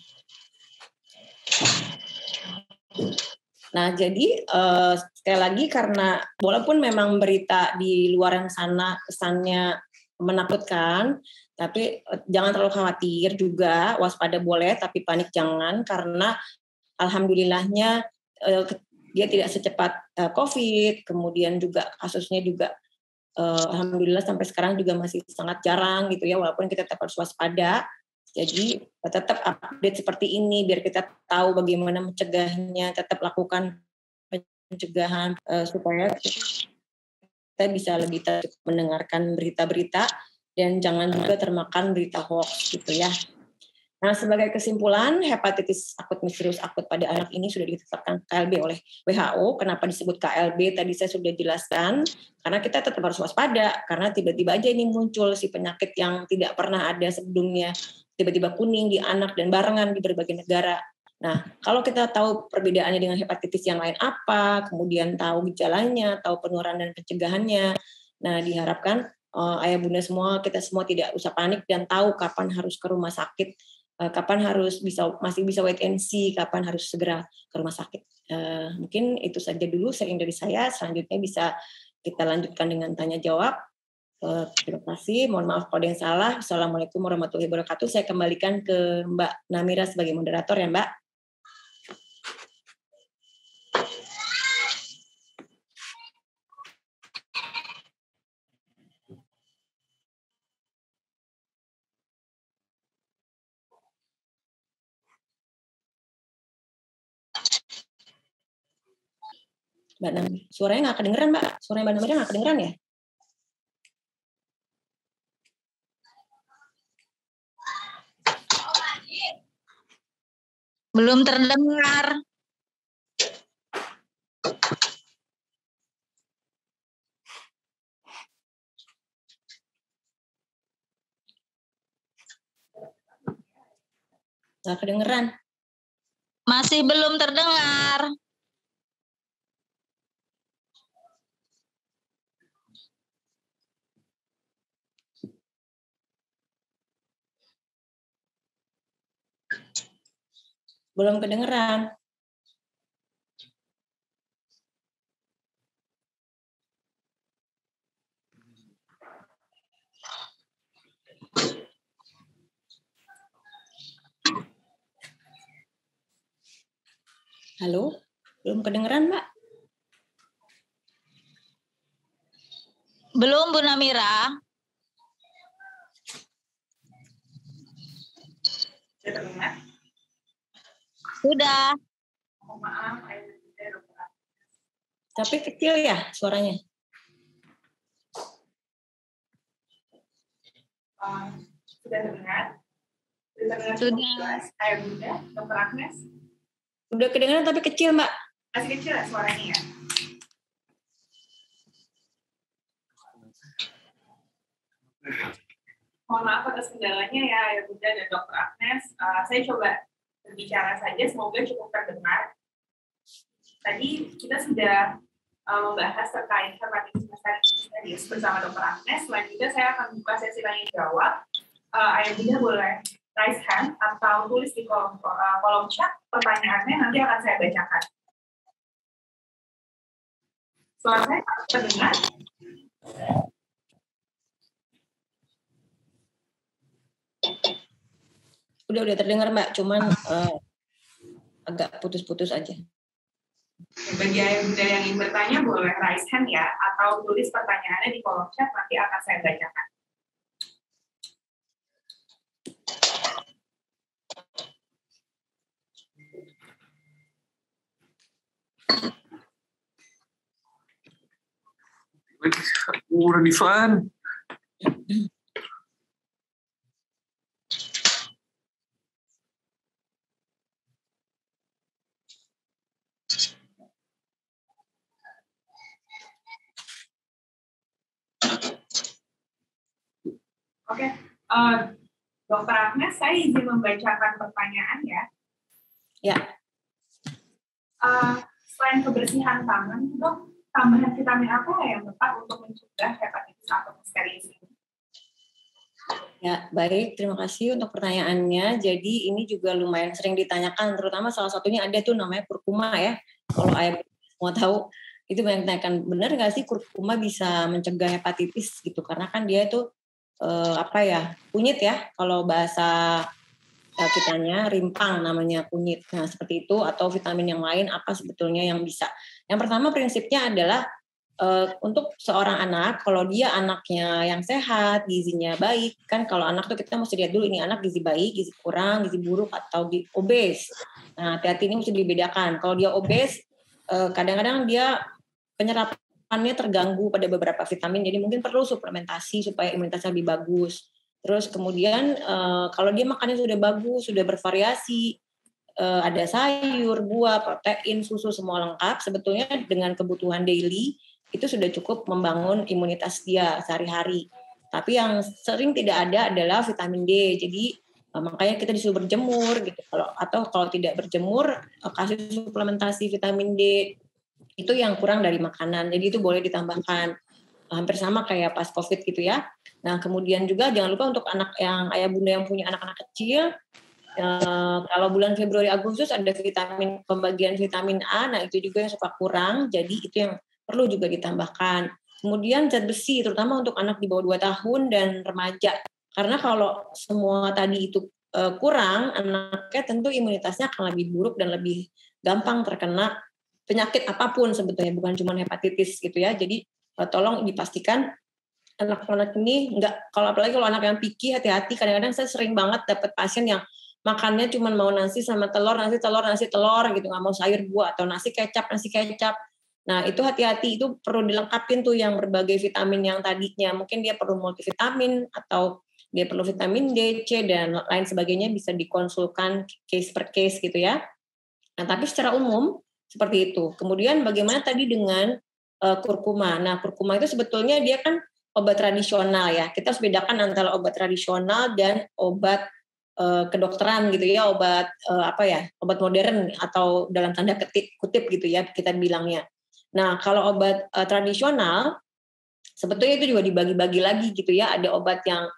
Nah, jadi sekali lagi, karena walaupun memang berita di luar sana kesannya menakutkan, tapi jangan terlalu khawatir juga, waspada boleh, tapi panik jangan, karena alhamdulillahnya dia tidak secepat COVID, kemudian juga kasusnya juga alhamdulillah sampai sekarang juga masih sangat jarang gitu ya, walaupun kita tetap harus waspada. Jadi tetap update seperti ini biar kita tahu bagaimana mencegahnya, tetap lakukan pencegahan supaya kita bisa lebih mendengarkan berita-berita dan jangan juga termakan berita hoax gitu ya. Nah, sebagai kesimpulan, hepatitis akut misterius akut pada anak ini sudah ditetapkan KLB oleh WHO. Kenapa disebut KLB? Tadi saya sudah jelaskan, karena kita tetap harus waspada, karena tiba-tiba aja ini muncul si penyakit yang tidak pernah ada sebelumnya, tiba-tiba kuning di anak dan barengan di berbagai negara. Nah, kalau kita tahu perbedaannya dengan hepatitis yang lain apa, kemudian tahu gejalanya, tahu penularan dan pencegahannya, nah diharapkan ayah bunda semua, kita semua tidak usah panik dan tahu kapan harus ke rumah sakit, kapan harus masih bisa wait and see, kapan harus segera ke rumah sakit. Mungkin itu saja dulu sharing dari saya. Selanjutnya bisa kita lanjutkan dengan tanya jawab. Terima kasih. Mohon maaf kalau ada yang salah. Assalamualaikum warahmatullahi wabarakatuh. Saya kembalikan ke Mbak Namira sebagai moderator ya, Mbak. Mbak Namira, suaranya nggak kedengeran, Mbak. Suaranya Mbak Namira nggak kedengeran ya? Belum terdengar. Nggak kedengeran. Masih belum terdengar. Belum kedengeran. Halo, belum kedengeran, Mbak? Belum, Bu Namira. Sudah terdengar? Sudah. Maaf, Tapi kecil ya suaranya? sudah terdengar? Sudah. Ayah bunda, Dr. Agnes? Udah kedengeran tapi kecil, Mbak. Masih kecil ya suaranya ya? Mohon maaf atas kendalanya ya, Ayah Bunda dan Dr. Agnes. Saya coba berbicara saja, semoga cukup terdengar. Tadi kita sudah membahas terkait hepatitis misterius bersama Dr. Agnes. Selanjutnya saya akan buka sesi tanya jawab. Ayah Bunda boleh raise hand atau tulis di kolom chat pertanyaannya, nanti akan saya bacakan. Suara saya terdengar? Udah terdengar, Mbak, cuman agak putus-putus aja. Bagi ayah bunda yang ingin bertanya boleh raise hand ya, atau tulis pertanyaannya di kolom chat, nanti akan saya bacakan. Udah Divan. Oke, Dr. Agnes, saya izin membacakan pertanyaan ya. Ya. Selain kebersihan tangan, Dok, tambahan vitamin apa yang tepat untuk mencegah hepatitis akut misterius ini? Ya, baik. Terima kasih untuk pertanyaannya. Jadi ini juga lumayan sering ditanyakan, terutama salah satunya ada tuh namanya kurkuma ya. Kalau ayah mau tahu, itu banyak ditanyakan, benar nggak sih kurkuma bisa mencegah hepatitis gitu? Karena kan dia itu kunyit ya, kalau bahasa kitanya rimpang namanya kunyit. Nah, seperti itu, atau vitamin yang lain apa sebetulnya yang bisa. Yang pertama prinsipnya adalah untuk seorang anak, kalau dia anaknya yang sehat, gizinya baik, kan kalau anak tuh kita mesti lihat dulu ini anak gizi baik, gizi kurang, gizi buruk, atau obes. Nah, hati-hati ini mesti dibedakan. Kalau dia obes, kadang-kadang dia penyerapannya terganggu pada beberapa vitamin, jadi mungkin perlu suplementasi supaya imunitasnya lebih bagus. Terus kemudian kalau dia makannya sudah bagus, sudah bervariasi, ada sayur, buah, protein, susu, semua lengkap, sebetulnya dengan kebutuhan daily, itu sudah cukup membangun imunitas dia sehari-hari. Tapi yang sering tidak ada adalah vitamin D. Jadi makanya kita disuruh berjemur gitu. Kalau tidak berjemur, kasih suplementasi vitamin D. Itu yang kurang dari makanan. Jadi itu boleh ditambahkan. Hampir sama kayak pas COVID gitu ya. Nah, kemudian juga jangan lupa untuk anak yang ayah bunda yang punya anak-anak kecil, kalau bulan Februari Agustus ada pembagian vitamin A, nah itu juga yang suka kurang, jadi itu yang perlu juga ditambahkan. Kemudian zat besi, terutama untuk anak di bawah 2 tahun dan remaja. Karena kalau semua tadi itu kurang, anaknya tentu imunitasnya akan lebih buruk dan lebih gampang terkena penyakit apapun sebetulnya, bukan cuma hepatitis gitu ya. Jadi tolong dipastikan anak-anak ini apalagi kalau anak yang picky, hati-hati. Kadang-kadang saya sering banget dapat pasien yang makannya cuma mau nasi sama telur gitu, nggak mau sayur buah atau nasi kecap. Nah, itu hati-hati, itu perlu dilengkapin tuh yang berbagai vitamin yang tadinya. Mungkin dia perlu multivitamin atau dia perlu vitamin D, C, dan lain sebagainya, bisa dikonsulkan case per case gitu ya. Nah, tapi secara umum seperti itu. Kemudian bagaimana tadi dengan kurkuma. Nah, kurkuma itu sebetulnya dia kan obat tradisional ya. Kita harus bedakan antara obat tradisional dan obat kedokteran gitu ya, obat obat modern atau dalam tanda kutip gitu ya kita bilangnya. Nah, kalau obat tradisional sebetulnya itu juga dibagi-bagi lagi gitu ya. Ada obat yang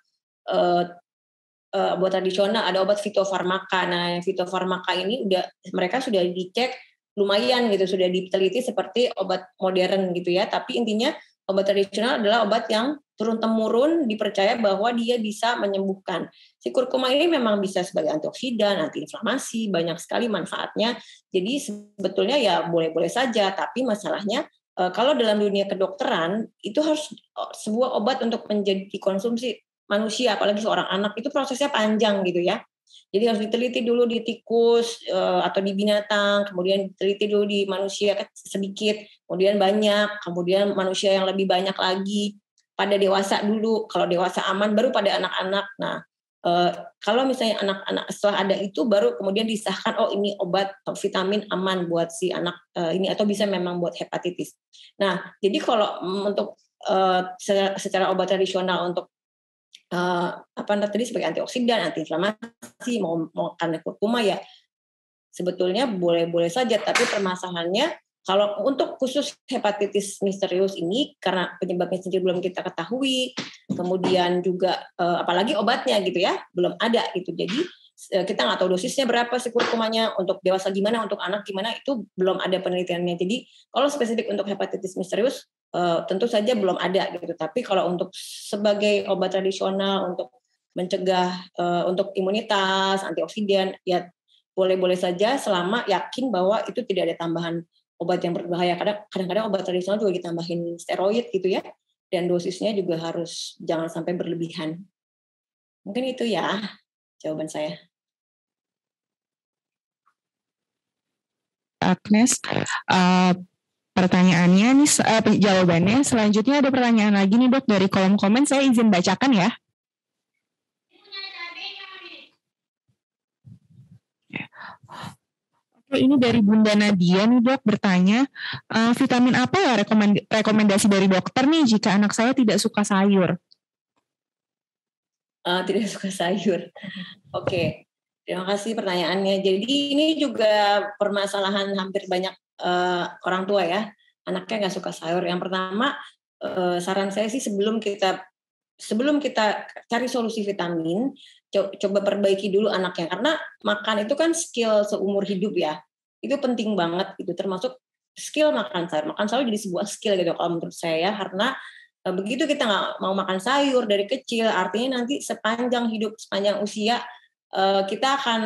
obat tradisional, ada obat fitofarmaka. Nah, yang fitofarmaka ini mereka sudah dicek lumayan gitu, sudah diteliti seperti obat modern gitu ya. Tapi intinya obat tradisional adalah obat yang turun-temurun dipercaya bahwa dia bisa menyembuhkan. Si kurkuma ini memang bisa sebagai antioksidan, antiinflamasi, banyak sekali manfaatnya. Jadi sebetulnya ya boleh-boleh saja, tapi masalahnya kalau dalam dunia kedokteran itu harus sebuah obat untuk menjadi dikonsumsi manusia, apalagi seorang anak, itu prosesnya panjang gitu ya. Jadi harus diteliti dulu di tikus atau di binatang, kemudian diteliti dulu di manusia sedikit, kemudian banyak, kemudian manusia yang lebih banyak lagi, pada dewasa dulu. Kalau dewasa aman, baru pada anak-anak. Nah, kalau misalnya anak-anak setelah ada itu, baru kemudian disahkan, oh ini obat vitamin aman buat si anak ini, atau bisa memang buat hepatitis. Nah, jadi kalau untuk secara obat tradisional untuk tadi sebagai antioksidan, antiinflamasi, mau karena kurkuma ya sebetulnya boleh-boleh saja, tapi permasalahannya kalau untuk khusus hepatitis misterius ini karena penyebabnya sendiri belum kita ketahui, kemudian juga apalagi obatnya gitu ya belum ada gitu, jadi kita nggak tahu dosisnya berapa si kurkumanya, untuk dewasa gimana, untuk anak gimana, itu belum ada penelitiannya. Jadi kalau spesifik untuk hepatitis misterius tentu saja belum ada gitu. Tapi kalau untuk sebagai obat tradisional untuk mencegah untuk imunitas, antioksidan, ya boleh-boleh saja selama yakin bahwa itu tidak ada tambahan obat yang berbahaya. Kadang-kadang obat tradisional juga ditambahin steroid gitu ya, dan dosisnya juga harus jangan sampai berlebihan. Mungkin itu ya jawaban saya. Agnes, pertanyaannya nih, jawabannya. Selanjutnya ada pertanyaan lagi nih dok dari kolom komen, saya izin bacakan ya. Ini dari Bunda Nadia nih dok, bertanya, vitamin apa ya rekomendasi dari dokter nih jika anak saya tidak suka sayur? Tidak suka sayur. Oke. Terima kasih pertanyaannya. Jadi ini juga permasalahan hampir banyak orang tua ya, anaknya nggak suka sayur. Yang pertama, saran saya sih sebelum kita cari solusi vitamin, coba perbaiki dulu anaknya, karena makan itu kan skill seumur hidup ya, itu penting banget gitu, termasuk skill makan sayur. Makan sayur jadi sebuah skill gitu kalau menurut saya, karena begitu kita nggak mau makan sayur dari kecil, artinya nanti sepanjang hidup, sepanjang usia, kita akan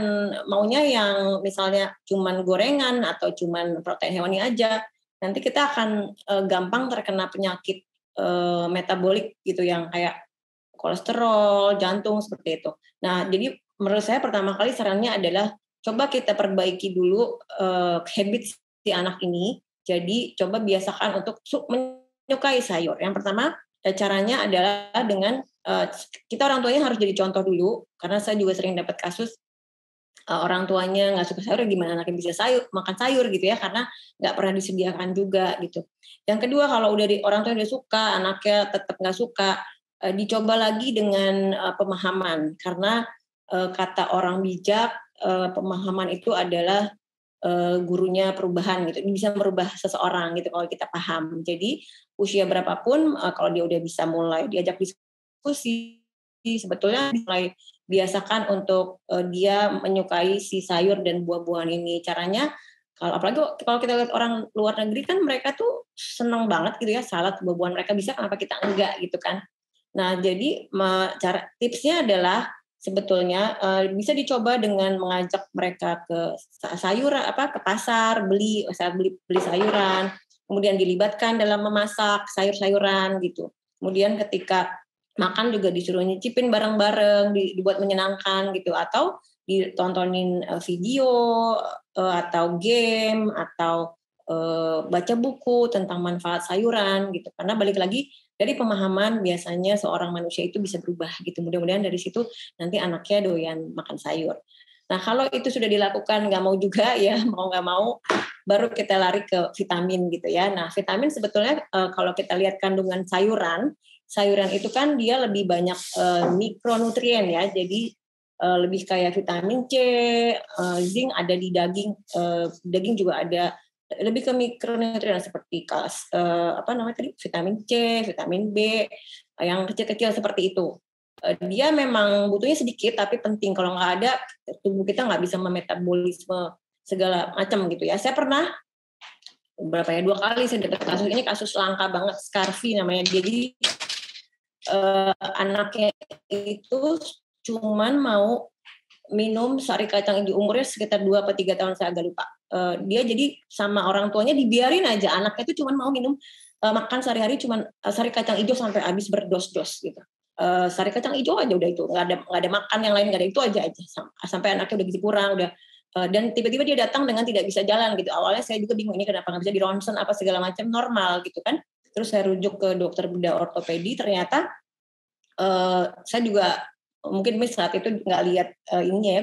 maunya yang misalnya cuman gorengan atau cuman protein hewani aja. nanti kita akan gampang terkena penyakit metabolik gitu yang kayak kolesterol, jantung seperti itu. Nah, jadi menurut saya pertama kali sarannya adalah coba kita perbaiki dulu habit si anak ini. Jadi coba biasakan untuk menyukai sayur. Yang pertama caranya adalah dengan kita orang tuanya harus jadi contoh dulu, karena saya juga sering dapat kasus orang tuanya nggak suka sayur, gimana anaknya bisa makan sayur gitu ya, karena nggak pernah disediakan juga gitu. Yang kedua, kalau udah orang tua udah suka, anaknya tetap nggak suka, dicoba lagi dengan pemahaman, karena kata orang bijak, pemahaman itu adalah gurunya perubahan gitu. Ini bisa merubah seseorang gitu kalau kita paham. Jadi usia berapapun, kalau dia udah bisa mulai diajak diskusi, sebetulnya mulai biasakan untuk dia menyukai si sayur dan buah-buahan ini. Caranya, apalagi kalau kita lihat orang luar negeri kan mereka tuh seneng banget gitu ya, salad buah-buahan mereka bisa, kenapa kita enggak gitu kan. Nah, jadi tipsnya adalah sebetulnya bisa dicoba dengan mengajak mereka ke ke pasar, beli sayuran, kemudian dilibatkan dalam memasak sayur-sayuran gitu. Kemudian ketika makan juga disuruh nyicipin bareng-bareng, dibuat menyenangkan gitu, atau ditontonin video atau game atau baca buku tentang manfaat sayuran gitu. Karena balik lagi dari pemahaman biasanya seorang manusia itu bisa berubah gitu. Mudah-mudahan dari situ nanti anaknya doyan makan sayur. Nah, kalau itu sudah dilakukan nggak mau juga ya, mau nggak mau baru kita lari ke vitamin gitu ya. Nah, vitamin sebetulnya kalau kita lihat kandungan sayuran itu kan dia lebih banyak mikronutrien ya, jadi lebih kayak vitamin C, zinc ada di daging, daging juga ada, lebih ke mikronutrien seperti vitamin C, vitamin B, yang kecil-kecil seperti itu. Dia memang butuhnya sedikit tapi penting, kalau nggak ada tubuh kita nggak bisa memetabolisme segala macam gitu ya. Saya pernah 2 kali saya dapat kasus ini, kasus langka banget, Scarfi namanya. Jadi anaknya itu cuman mau minum sari kacang hijau, umurnya sekitar 2 atau 3 tahun, saya agak lupa. Dia jadi sama orang tuanya dibiarin aja, anaknya itu cuman mau minum makan sehari-hari cuman sari kacang hijau sampai habis berdos-dos gitu. Sari kacang hijau aja udah itu, nggak ada makan yang lain, nggak ada, itu aja sampai anaknya udah gizi kurang, udah dan tiba-tiba dia datang dengan tidak bisa jalan gitu. Awalnya saya juga bingung, ini kenapa nggak bisa di ronsen apa segala macam, normal gitu kan. Terus saya rujuk ke dokter bedah ortopedi, ternyata saya juga mungkin saat itu nggak lihat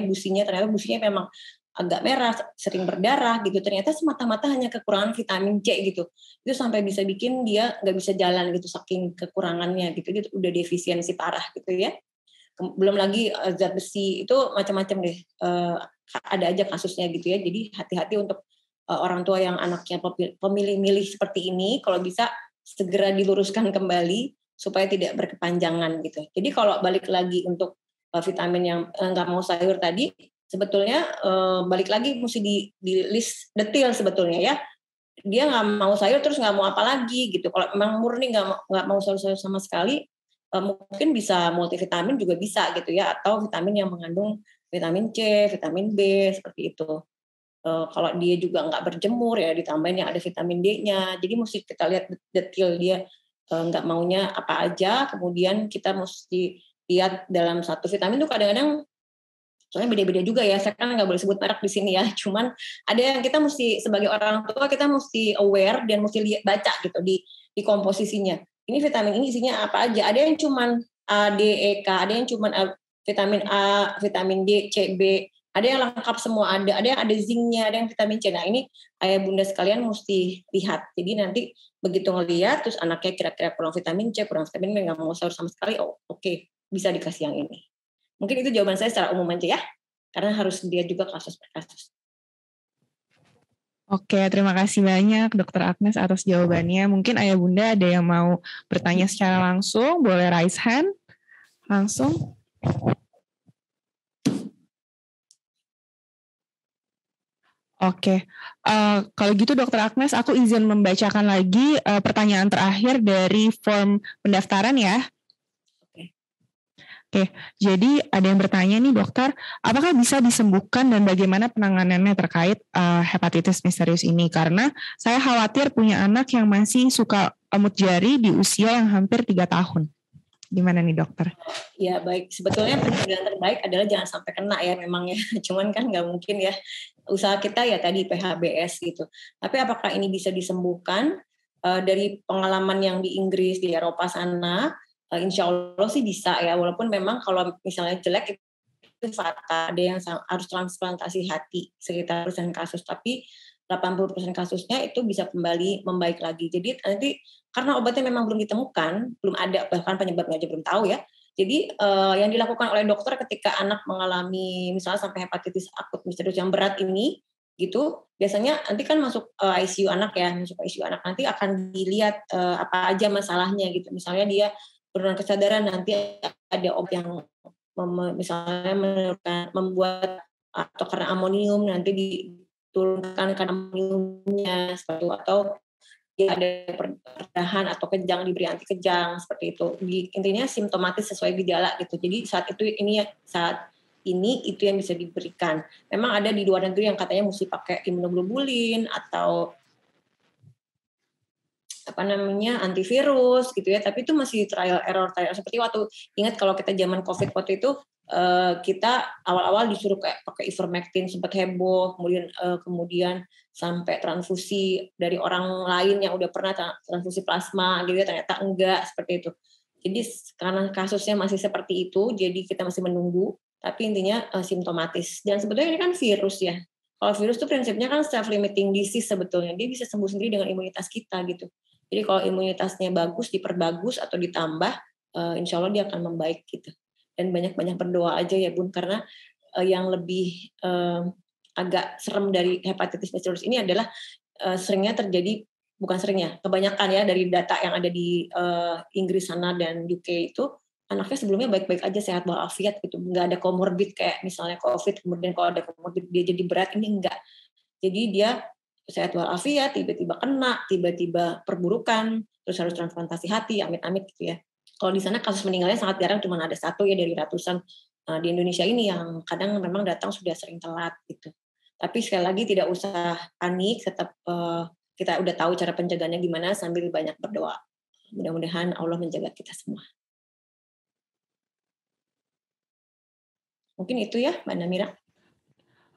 gusinya, ternyata gusinya memang agak merah, sering berdarah gitu. Ternyata semata-mata hanya kekurangan vitamin C gitu. Itu sampai bisa bikin dia nggak bisa jalan gitu, saking kekurangannya gitu. Dia udah defisiensi parah gitu ya. Belum lagi zat besi, itu macam-macam deh. Ada aja kasusnya gitu ya. Jadi hati-hati untuk orang tua yang anaknya pemilih-milih seperti ini, kalau bisa segera diluruskan kembali supaya tidak berkepanjangan gitu. Jadi kalau balik lagi untuk vitamin yang nggak mau sayur tadi, sebetulnya balik lagi mesti di list detail sebetulnya ya. Dia nggak mau sayur terus nggak mau apa lagi gitu. Kalau memang murni nggak mau sayur sama sekali, mungkin bisa multivitamin juga bisa gitu ya, atau vitamin yang mengandung vitamin C, vitamin B seperti itu. Kalau dia juga nggak berjemur ya ditambahin yang ada vitamin D-nya. Jadi mesti kita lihat detail dia nggak maunya apa aja, kemudian kita mesti lihat dalam satu vitamin itu kadang-kadang soalnya beda-beda juga ya, saya kan nggak boleh sebut merek di sini ya, cuman ada yang kita mesti sebagai orang tua kita mesti aware dan mesti baca gitu di komposisinya. Ini vitamin ini isinya apa aja, ada yang cuman A, D, E, K, ada yang cuman vitamin A, vitamin D, C, B, ada yang lengkap semua, ada yang ada zincnya, ada yang vitamin C. Nah ini ayah bunda sekalian mesti lihat. Jadi nanti begitu ngelihat, terus anaknya kira-kira kurang vitamin C, kurang vitamin B, nggak mau sayur sama sekali, oke, bisa dikasih yang ini. Mungkin itu jawaban saya secara umum aja ya, karena harus dilihat juga kasus per kasus. Oke, terima kasih banyak Dr. Agnes atas jawabannya. Mungkin ayah bunda ada yang mau bertanya secara langsung, boleh raise hand langsung. Oke, kalau gitu Dr. Agnes, aku izin membacakan lagi pertanyaan terakhir dari form pendaftaran ya. Oke, jadi ada yang bertanya nih dokter, apakah bisa disembuhkan dan bagaimana penanganannya terkait hepatitis misterius ini? Karena saya khawatir punya anak yang masih suka emut jari di usia yang hampir 3 tahun. Gimana nih dokter? Ya baik, sebetulnya pencegahan terbaik adalah jangan sampai kena ya memang ya. Cuman kan nggak mungkin ya. Usaha kita ya tadi PHBS gitu. Tapi apakah ini bisa disembuhkan? Dari pengalaman yang di Inggris, di Eropa sana, insya Allah sih bisa ya, walaupun memang kalau misalnya jelek itu fatal, ada yang harus transplantasi hati sekitar persen kasus, tapi 80% kasusnya itu bisa kembali membaik lagi. Jadi nanti karena obatnya memang belum ditemukan, belum ada, bahkan penyebabnya aja belum tahu ya. Jadi yang dilakukan oleh dokter ketika anak mengalami misalnya sampai hepatitis akut misterius yang berat ini, gitu biasanya nanti kan masuk ICU anak ya, masuk ICU anak nanti akan dilihat apa aja masalahnya gitu. Misalnya dia penurunan kesadaran, nanti ada obat yang misalnya membuat atau karena amonium nanti diturunkan karena amoniumnya seperti itu, atau dia ada perdahan atau kejang diberi anti kejang seperti itu. Intinya simptomatis sesuai gejala gitu. Jadi saat ini itu yang bisa diberikan. Memang ada di luar negeri yang katanya mesti pakai imunoglobulin atau antivirus gitu ya, tapi itu masih trial error. Seperti waktu ingat kalau kita zaman COVID waktu itu kita awal-awal disuruh kayak pakai ivermectin, sempat heboh, kemudian sampai transfusi dari orang lain yang udah pernah transfusi plasma gitu ya, ternyata enggak seperti itu. Jadi karena kasusnya masih seperti itu, jadi kita masih menunggu, tapi intinya simptomatis. Dan sebetulnya ini kan virus ya. Kalau virus itu prinsipnya kan self-limiting disease sebetulnya, dia bisa sembuh sendiri dengan imunitas kita gitu. Jadi kalau imunitasnya bagus, diperbagus atau ditambah, insya Allah dia akan membaik gitu. Dan banyak-banyak berdoa aja ya Bun, karena yang lebih agak serem dari hepatitis misterius ini adalah kebanyakan ya dari data yang ada di Inggris sana dan UK itu, anaknya sebelumnya baik-baik aja, sehat walafiat gitu, nggak ada komorbid kayak misalnya COVID, kemudian kalau ada komorbid dia jadi berat, ini enggak. Jadi dia sehat walafiat, tiba-tiba kena, tiba-tiba perburukan, terus harus transplantasi hati, amit-amit gitu ya. Kalau di sana kasus meninggalnya sangat jarang, cuma ada 1 ya dari ratusan di Indonesia ini yang kadang memang datang sudah sering telat gitu. Tapi sekali lagi tidak usah panik, tetap kita udah tahu cara pencegahannya gimana sambil banyak berdoa. Mudah-mudahan Allah menjaga kita semua. Mungkin itu ya Mbak Namira.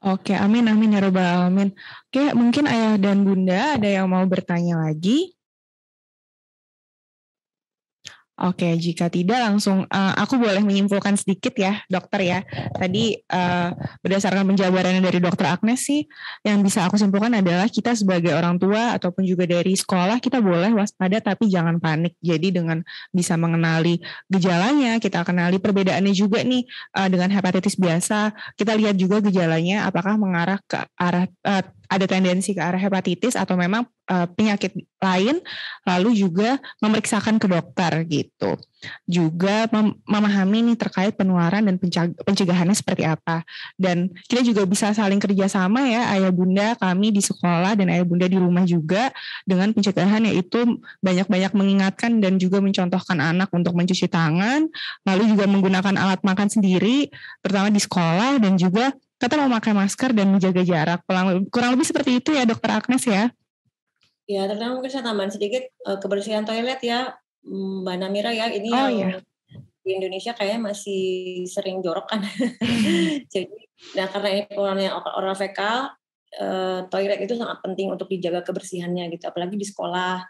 Oke, amin ya robbal alamin. Oke, mungkin ayah dan bunda ada yang mau bertanya lagi? Oke, jika tidak langsung aku boleh menyimpulkan sedikit ya dokter ya. Tadi berdasarkan penjabarannya dari dokter Agnes sih, yang bisa aku simpulkan adalah kita sebagai orang tua ataupun juga dari sekolah kita boleh waspada tapi jangan panik. Jadi dengan bisa mengenali gejalanya, kita kenali perbedaannya juga nih dengan hepatitis biasa. Kita lihat juga gejalanya apakah mengarah ke arah ada tendensi ke arah hepatitis atau memang penyakit lain, lalu juga memeriksakan ke dokter gitu. Juga memahami nih terkait penularan dan pencegahannya seperti apa. Dan kita juga bisa saling kerjasama ya, ayah bunda kami di sekolah dan ayah bunda di rumah juga dengan pencegahan, yaitu banyak-banyak mengingatkan dan juga mencontohkan anak untuk mencuci tangan, lalu juga menggunakan alat makan sendiri, terutama di sekolah, dan juga kita memakai masker dan menjaga jarak. Kurang lebih seperti itu ya Dokter Agnes ya. Ya, terutama mungkin saya tambahin sedikit kebersihan toilet ya, Mbak Namira ya. Ini di Indonesia kayaknya masih sering jorok kan. Jadi, karena ini pengeluarannya oral fekal, toilet itu sangat penting untuk dijaga kebersihannya gitu. Apalagi di sekolah,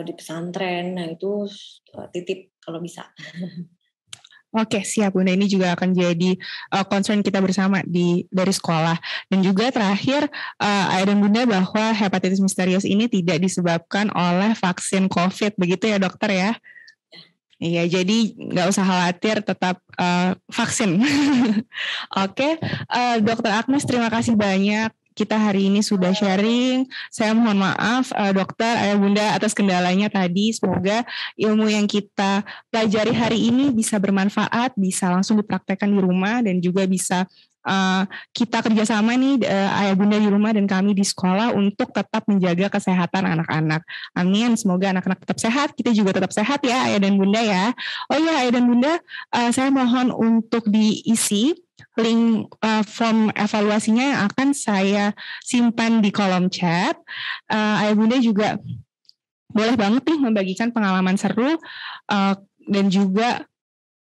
di pesantren, nah itu titip kalau bisa. Oke, siap Bunda. Ini juga akan jadi concern kita bersama dari sekolah. Dan juga terakhir, ayah dan Bunda, bahwa hepatitis misterius ini tidak disebabkan oleh vaksin COVID. Begitu ya dokter ya? Iya, jadi nggak usah khawatir, tetap vaksin. Oke, Dokter Agnes, terima kasih banyak. Kita hari ini sudah sharing. Saya mohon maaf dokter, ayah bunda atas kendalanya tadi. Semoga ilmu yang kita pelajari hari ini bisa bermanfaat, bisa langsung dipraktekkan di rumah dan juga bisa kita kerjasama nih ayah bunda di rumah dan kami di sekolah untuk tetap menjaga kesehatan anak-anak. Amin. Semoga anak-anak tetap sehat, kita juga tetap sehat ya ayah dan bunda ya. Oh iya ayah dan bunda, saya mohon untuk diisi link form evaluasinya yang akan saya simpan di kolom chat. Ayah bunda juga boleh banget nih membagikan pengalaman seru dan juga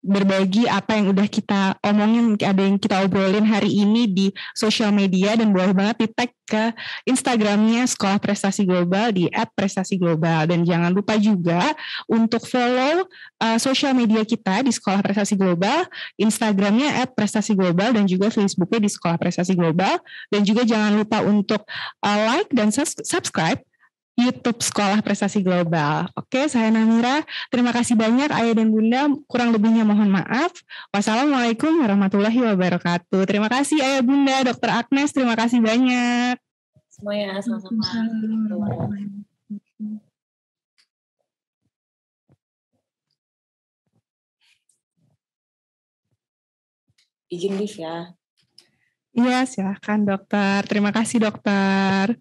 berbagi apa yang udah kita omongin, ada yang kita obrolin hari ini di sosial media, dan boleh banget di tag ke Instagramnya Sekolah Prestasi Global di @prestasiglobal. Dan jangan lupa juga untuk follow sosial media kita di Sekolah Prestasi Global, Instagramnya @prestasiglobal dan juga Facebooknya di Sekolah Prestasi Global. Dan juga jangan lupa untuk like dan subscribe YouTube Sekolah Prestasi Global. Oke, saya Namira. Terima kasih banyak ayah dan bunda. Kurang lebihnya mohon maaf. Wassalamualaikum warahmatullahi wabarakatuh. Terima kasih ayah bunda, Dr. Agnes. Terima kasih banyak. Semuanya sama-sama. Izin Liv ya. Iya, silahkan dokter. Terima kasih dokter.